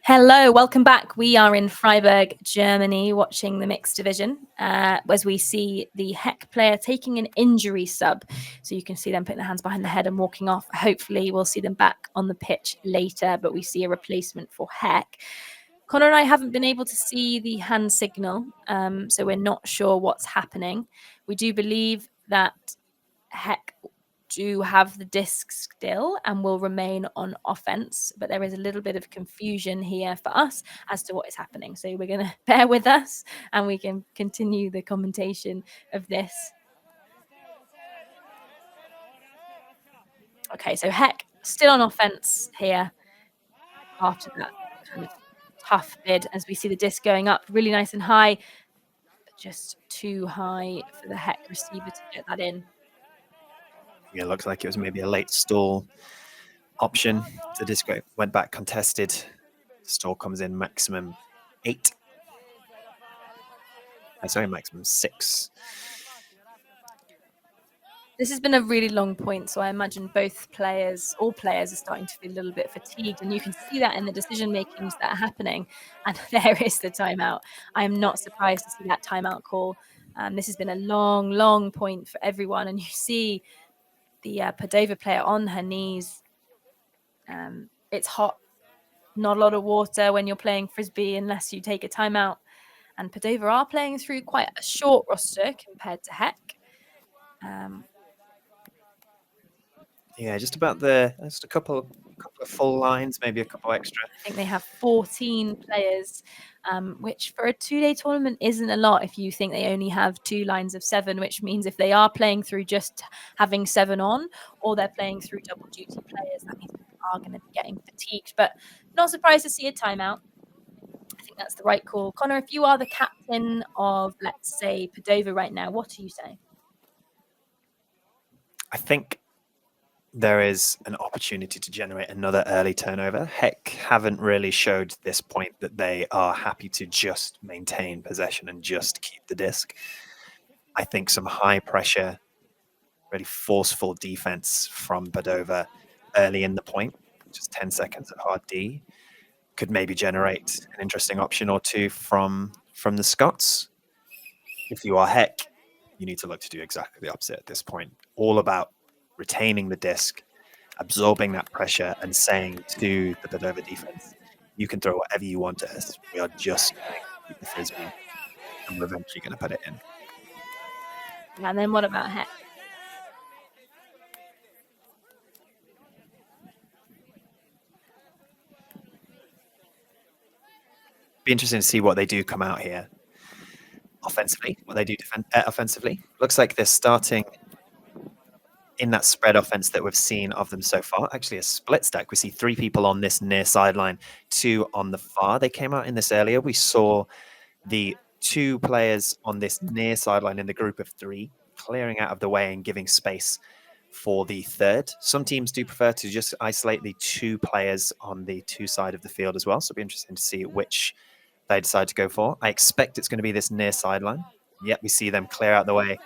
Hello, welcome back. We are in Freiburg, Germany, watching the mixed division as we see the Heck player taking an injury sub. So you can see them putting their hands behind the head and walking off. Hopefully we'll see them back on the pitch later, but we see a replacement for Heck. Connor and I haven't been able to see the hand signal, so we're not sure what's happening. We do believe that Heck do have the disc still and will remain on offense, but there is a little bit of confusion here for us as to what is happening. So we're going to bear with us and we can continue the commentation of this. Okay, so Heck still on offense here after that kind of tough bid as we see the disc going up really nice and high, but just too high for the Heck receiver to get that in. Yeah, it looks like it was maybe a late stall option. The disc went back contested. Stall comes in maximum 8. Sorry, maximum 6. This has been a really long point, so I imagine all players are starting to feel a little bit fatigued, and you can see that in the decision makings that are happening. And there is the timeout. I am not surprised to see that timeout call. This has been a long, long point for everyone, and you see the Padova player on her knees. It's hot, not a lot of water when you're playing frisbee unless you take a timeout. And Padova are playing through quite a short roster compared to Heck. Yeah, just a couple of full lines, maybe a couple extra. I think they have 14 players, which for a 2-day tournament isn't a lot if you think they only have 2 lines of 7, which means if they are playing through just having 7 on or they're playing through double duty players, that means they are going to be getting fatigued. But not surprised to see a timeout. I think that's the right call. Connor, if you are the captain of, let's say, Padova right now, what do you say? I think there is an opportunity to generate another early turnover. Heck haven't really showed this point that they are happy to just maintain possession and just keep the disc. I think some high pressure, really forceful defense from Padova early in the point, just 10 seconds at hard D, could maybe generate an interesting option or two from the Scots. If you are Heck, you need to look to do exactly the opposite at this point. All about retaining the disc, absorbing that pressure, and saying to the Padova defense, you can throw whatever you want at us. We are just going to keep the frisbee, and we're eventually going to put it in. And then what about Heck? Be interesting to see what they do come out here offensively, what they do offensively. Looks like they're starting in that spread offense that we've seen of them so far. Actually, a split stack. We see 3 people on this near sideline, 2 on the far. They came out in this earlier. We saw the 2 players on this near sideline in the group of 3 clearing out of the way and giving space for the third. Some teams do prefer to just isolate the 2 players on the 2 side of the field as well. So it'll be interesting to see which they decide to go for. I expect it's going to be this near sideline. Yet we see them clear out the way,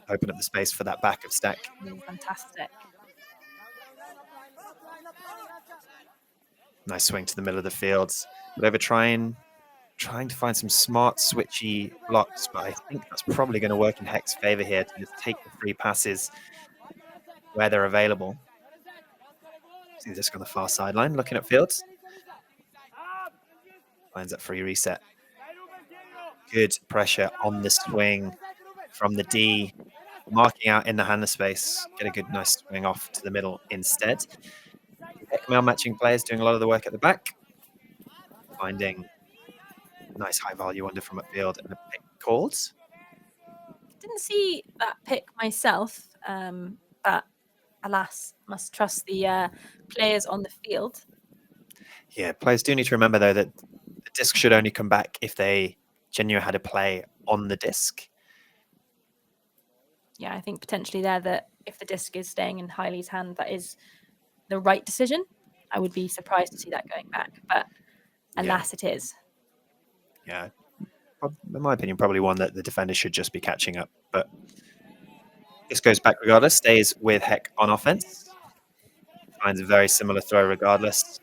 open up the space for that back of stack. Fantastic. Nice swing to the middle of the field. Padova try and trying to find some smart switchy blocks, but I think that's probably going to work in Heck's favor here to just take the free passes where they're available. See this on the far sideline, looking at Fields. Finds that free reset. Good pressure on the swing from the D, marking out in the handler space. Get a good, nice swing off to the middle instead. Heck matching players doing a lot of the work at the back, finding nice high value under from upfield and a pick called. Didn't see that pick myself, but alas, must trust the players on the field. Yeah, players do need to remember, though, that the disc should only come back if they genuinely had a play on the disc. Yeah, I think potentially there that if the disc is staying in Hailey's hand, that is the right decision. I would be surprised to see that going back, but alas, it is. Yeah, in my opinion, probably one that the defender should just be catching up. But this goes back regardless, stays with Heck on offense. Finds a very similar throw regardless.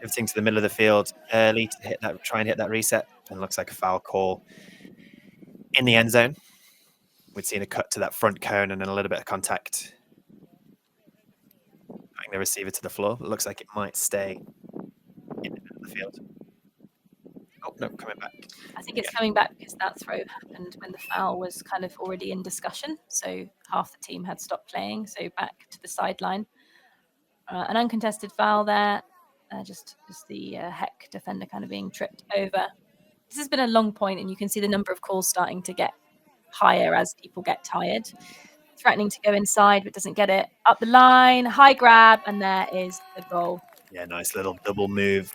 Pivoting to the middle of the field early to hit that, try and hit that reset, and looks like a foul call in the end zone. We'd seen a cut to that front cone and then a little bit of contact. Putting the receiver to the floor, but looks like it might stay in the middle of the field. Oh, no, coming back. I think it's coming back because that throw happened when the foul was kind of already in discussion. So half the team had stopped playing. So back to the sideline. An uncontested foul there. Just the Heck defender kind of being tripped over. This has been a long point, and you can see the number of calls starting to get higher as people get tired. Threatening to go inside, but doesn't get it. Up the line, high grab, and there is the goal. Yeah, nice little double move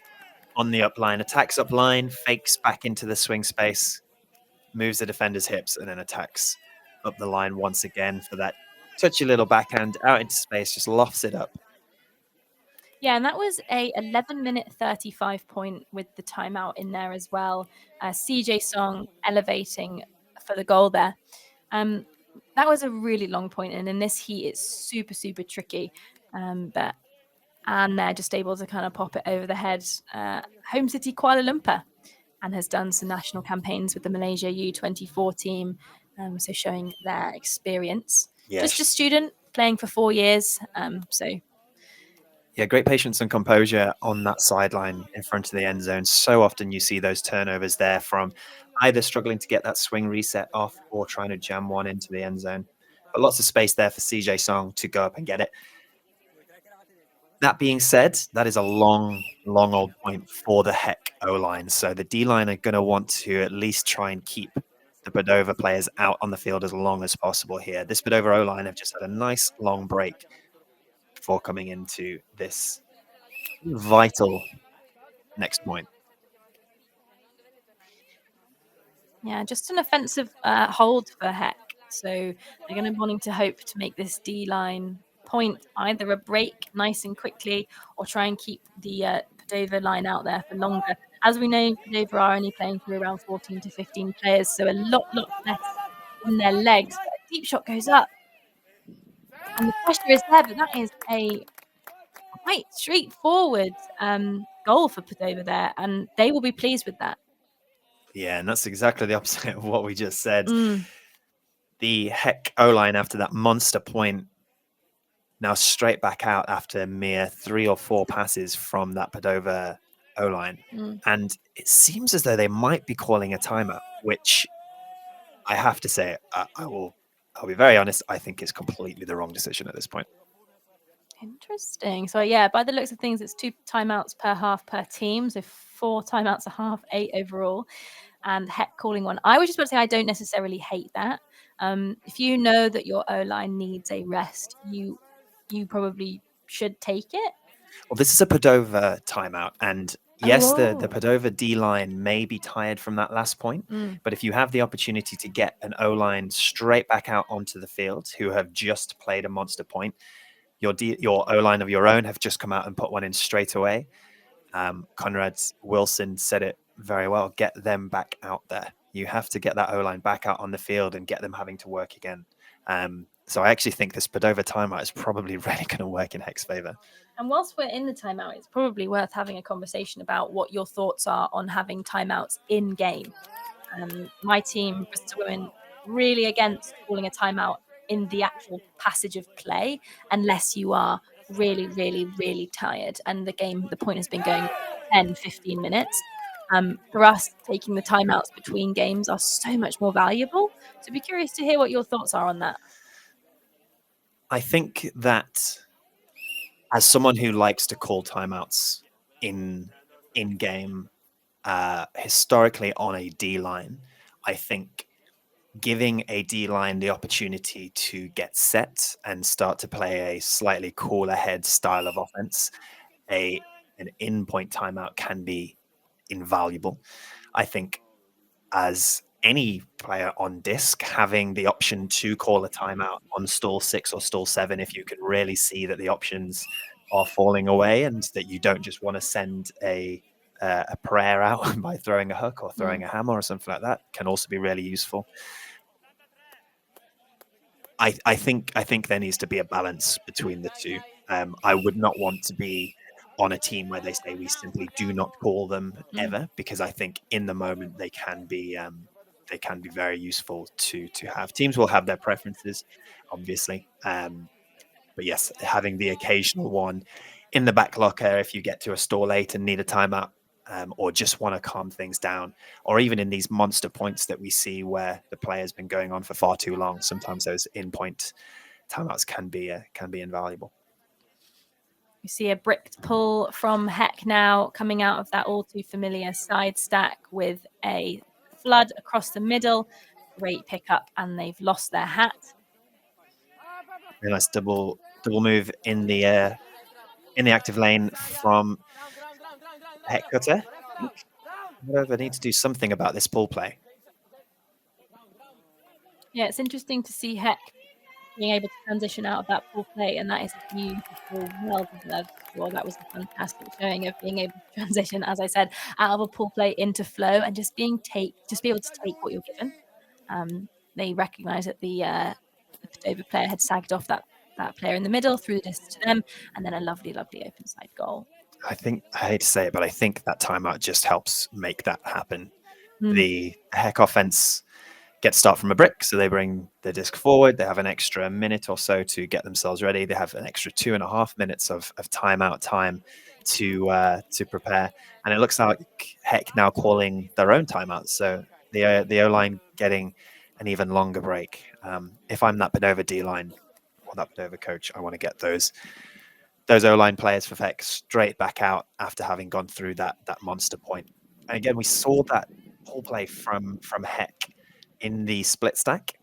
on the up line. Attacks up line, fakes back into the swing space, moves the defender's hips, and then attacks up the line once again for that touchy little backhand out into space, just lofts it up. Yeah, and that was a 11-minute 35 point with the timeout in there as well. CJ Song elevating for the goal there. That was a really long point, and in this heat, it's super, super tricky. But and they're just able to kind of pop it over the head. Home city Kuala Lumpur, and has done some national campaigns with the Malaysia U24 team, so showing their experience. Yes. Just a student playing for 4 years, so. Yeah, great patience and composure on that sideline in front of the end zone. So often you see those turnovers there from either struggling to get that swing reset off or trying to jam one into the end zone. But lots of space there for CJ Song to go up and get it. That being said, that is a long, long old point for the Heck O-line. So the D-line are going to want to at least try and keep the Padova players out on the field as long as possible here. This Padova O-line have just had a nice long break before coming into this vital next point. Yeah, just an offensive hold for Heck. So they're going to be wanting to hope to make this D-line point either a break nice and quickly or try and keep the Padova line out there for longer. As we know, Padova are only playing for around 14 to 15 players, so a lot less in their legs. But a deep shot goes up. And the pressure is there, but that is a quite straightforward goal for Padova there, and they will be pleased with that. Yeah, and that's exactly the opposite of what we just said. The Heck O-line after that monster point now straight back out after mere 3 or 4 passes from that Padova O-line. And it seems as though they might be calling a timeout, which I have to say, I'll be very honest, I think it's completely the wrong decision at this point. Interesting. So yeah, by the looks of things, it's 2 timeouts per half per team. So 4 timeouts a half, 8 overall. And Heck calling one. I was just about to say I don't necessarily hate that. If you know that your O-line needs a rest, you probably should take it. Well, this is a Padova timeout, and yes, the Padova D-line may be tired from that last point, but if you have the opportunity to get an O-line straight back out onto the field who have just played a monster point, your O-line of your own have just come out and put one in straight away. Conrad Wilson said it very well, get them back out there. You have to get that O-line back out on the field and get them having to work again. So I actually think this Padova timeout is probably really going to work in Heck's favor. And whilst we're in the timeout, it's probably worth having a conversation about what your thoughts are on having timeouts in game. My team, Bristol Women, really against calling a timeout in the actual passage of play unless you are really, really, really tired. And the point has been going 10, 15 minutes. For us, taking the timeouts between games are so much more valuable. So be curious to hear what your thoughts are on that. I think that as someone who likes to call timeouts in game, historically on a D line, I think giving a D line the opportunity to get set and start to play a slightly cooler head style of offense, an in point timeout can be invaluable. I think as any player on disc, having the option to call a timeout on stall 6 or stall 7, if you can really see that the options are falling away and that you don't just want to send a prayer out by throwing a hook or throwing a hammer or something like that, can also be really useful. I think there needs to be a balance between the two. I would not want to be on a team where they say we simply do not call them ever, because I think in the moment they can be very useful to have. Teams will have their preferences, obviously, but yes, having the occasional one in the back locker if you get to a stall 8 and need a timeout, or just want to calm things down, or even in these monster points that we see where the player's been going on for far too long, sometimes those in-point timeouts can be invaluable. We see a bricked pull from Heck now coming out of that all too familiar side stack with a flood across the middle. Great pickup, and they've lost their hat. Very nice double move in the active lane from Heck Cutter. However, need to do something about this pull play. Yeah, it's interesting to see Heck being able to transition out of that pull play, and that is a beautiful, well-deserved score. That was a fantastic showing of being able to transition, as I said, out of a pull play into flow and just be able to take what you're given. They recognised that the Padova player had sagged off that player in the middle, threw this to them, and then a lovely, lovely open side goal. I hate to say it, but I think that timeout just helps make that happen. The Heck offense get start from a brick, so they bring the disc forward. They have an extra minute or so to get themselves ready. They have an extra 2.5 minutes of timeout time to prepare, and it looks like Heck now calling their own timeouts. So the O line getting an even longer break. If I'm that Padova D line or that Padova coach, I want to get those O line players for Heck straight back out after having gone through that monster point. And again, we saw that pull play from Heck in the split stack.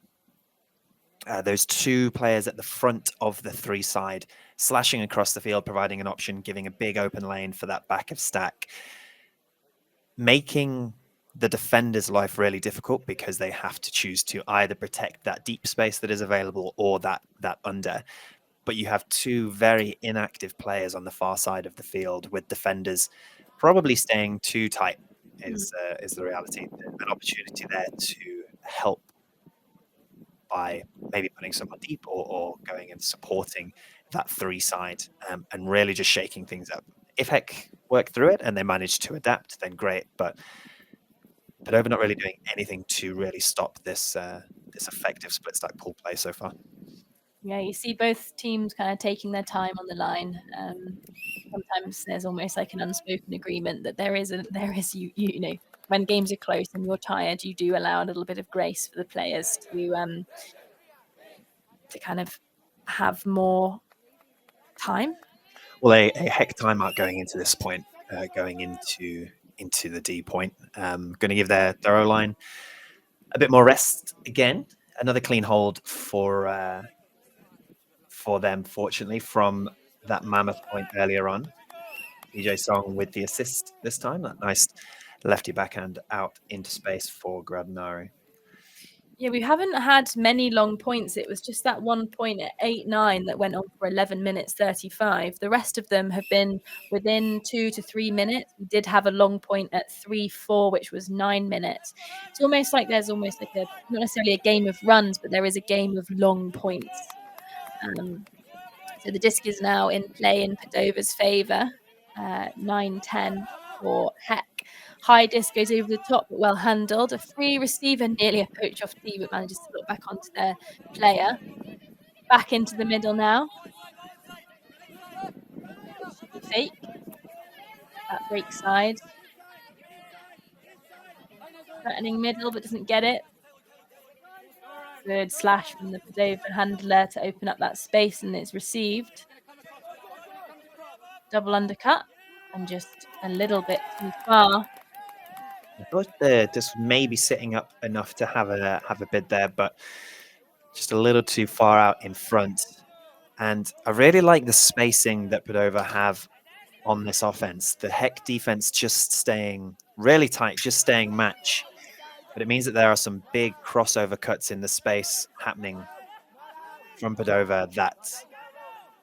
Those two players at the front of the 3 side slashing across the field, providing an option, giving a big open lane for that back of stack, making the defender's life really difficult because they have to choose to either protect that deep space that is available or that under. But you have two very inactive players on the far side of the field, with defenders probably staying too tight is the reality. An opportunity there to help by maybe putting someone deep or going and supporting that 3 side, and really just shaking things up. If Heck work through it and they manage to adapt, then great. But Padova not really doing anything to really stop this effective split stack pull play so far. Yeah, you see both teams kind of taking their time on the line. Sometimes there's almost like an unspoken agreement that there is you know, when games are close and you're tired, you do allow a little bit of grace for the players to kind of have more time. Well, a Heck timeout going into this point, going into the D point, going to give their O line a bit more rest again. Another clean hold for them, fortunately, from that mammoth point earlier on. DJ Song with the assist this time. That nice lefty backhand out into space for Gradnari. Yeah, we haven't had many long points. It was just that one point at 8-9 that went on for 11 minutes 35. The rest of them have been within 2 to 3 minutes. We did have a long point at 3-4, which was 9 minutes. It's almost like there's almost like not necessarily a game of runs, but there is a game of long points. So the disc is now in play in Padova's favour, 9-10 for Heck. High disc goes over the top, but well handled. A free receiver, nearly a poach off tee, but manages to look back onto their player. Back into the middle now. The fake. That break side. Threatening middle, but doesn't get it. Good slash from the Padova handler to open up that space, and it's received. Double undercut, and just a little bit too far. I thought the disc may be sitting up enough to have a bid there, but just a little too far out in front. And I really like the spacing that Padova have on this offense. The Heck defense just staying really tight, just staying match. But it means that there are some big crossover cuts in the space happening from Padova that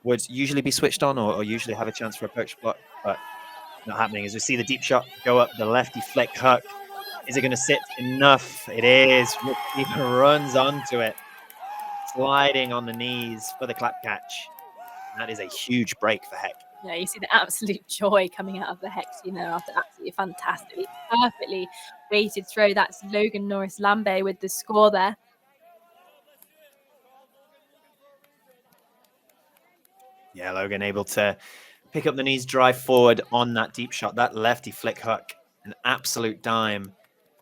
would usually be switched on or usually have a chance for a poach block, but not happening. As we see the deep shot go up, the lefty flick hook. Is it going to sit enough? It is. He runs onto it, sliding on the knees for the clap catch. And that is a huge break for Heck. Yeah, you see the absolute joy coming out of the Heck team there after absolutely fantastically, perfectly weighted throw. That's Logan Norris Lambe with the score there. Yeah, Logan able to pick up the knees, drive forward on that deep shot. That lefty flick hook, an absolute dime.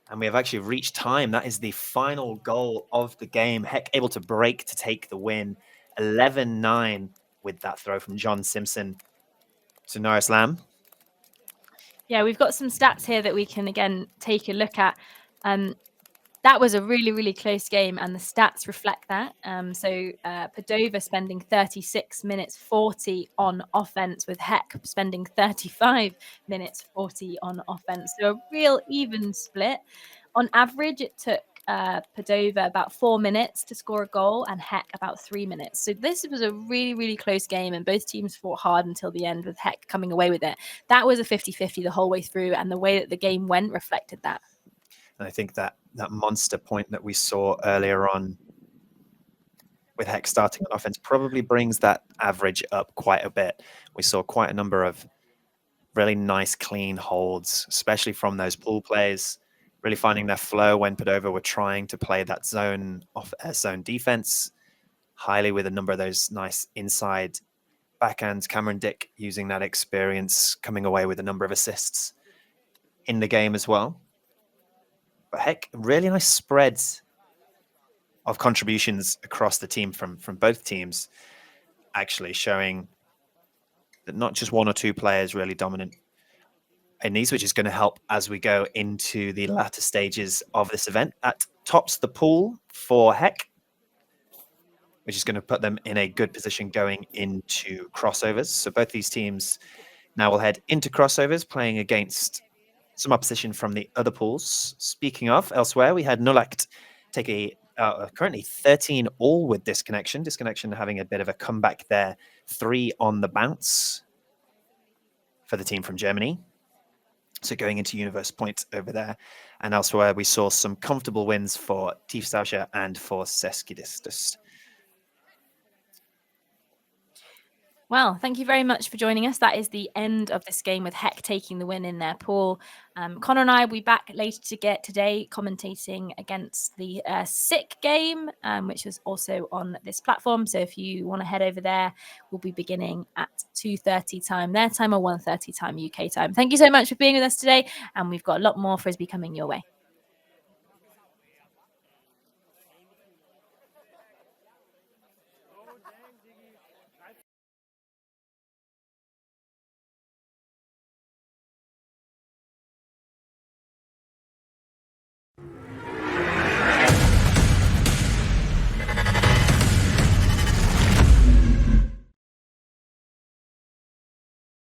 And we have actually reached time. That is the final goal of the game. Heck able to break to take the win. 11-9 with that throw from John Simpson to Norris Lamb. Yeah, we've got some stats here that we can, again, take a look at. That was a really, really close game, and the stats reflect that. Padova spending 36 minutes 40 on offense, with Heck spending 35 minutes 40 on offense. So a real even split. On average, it took Padova about 4 minutes to score a goal, and Heck about 3 minutes. So this was a really, really close game, and both teams fought hard until the end, with Heck coming away with it. That was a 50-50 the whole way through, and the way that the game went reflected that. And I think that monster point that we saw earlier on with Heck starting on offense probably brings that average up quite a bit. We saw quite a number of really nice, clean holds, especially from those pool plays, really finding their flow when Padova were trying to play that zone defense, highly with a number of those nice inside backhands. Cameron Dick using that experience, coming away with a number of assists in the game as well. But Heck, really nice spreads of contributions across the team from both teams, actually showing that not just one or two players really dominant in these, which is going to help as we go into the latter stages of this event. That tops the pool for Heck, which is going to put them in a good position going into crossovers. So both these teams now will head into crossovers, playing against some opposition from the other pools. Speaking of, elsewhere, we had Nulakt take a currently 13 all with Disconnection. Disconnection having a bit of a comeback there. 3 on the bounce for the team from Germany. So going into universe points over there. And elsewhere, we saw some comfortable wins for Tiefstauscher and for Seskidistus. Well, thank you very much for joining us. That is the end of this game, with Heck taking the win in their pool. Connor and I will be back later today commentating against the Sick game, which was also on this platform. So if you want to head over there, we'll be beginning at 2:30 time their time, or 1:30 time UK time. Thank you so much for being with us today, and we've got a lot more Frisbee coming your way.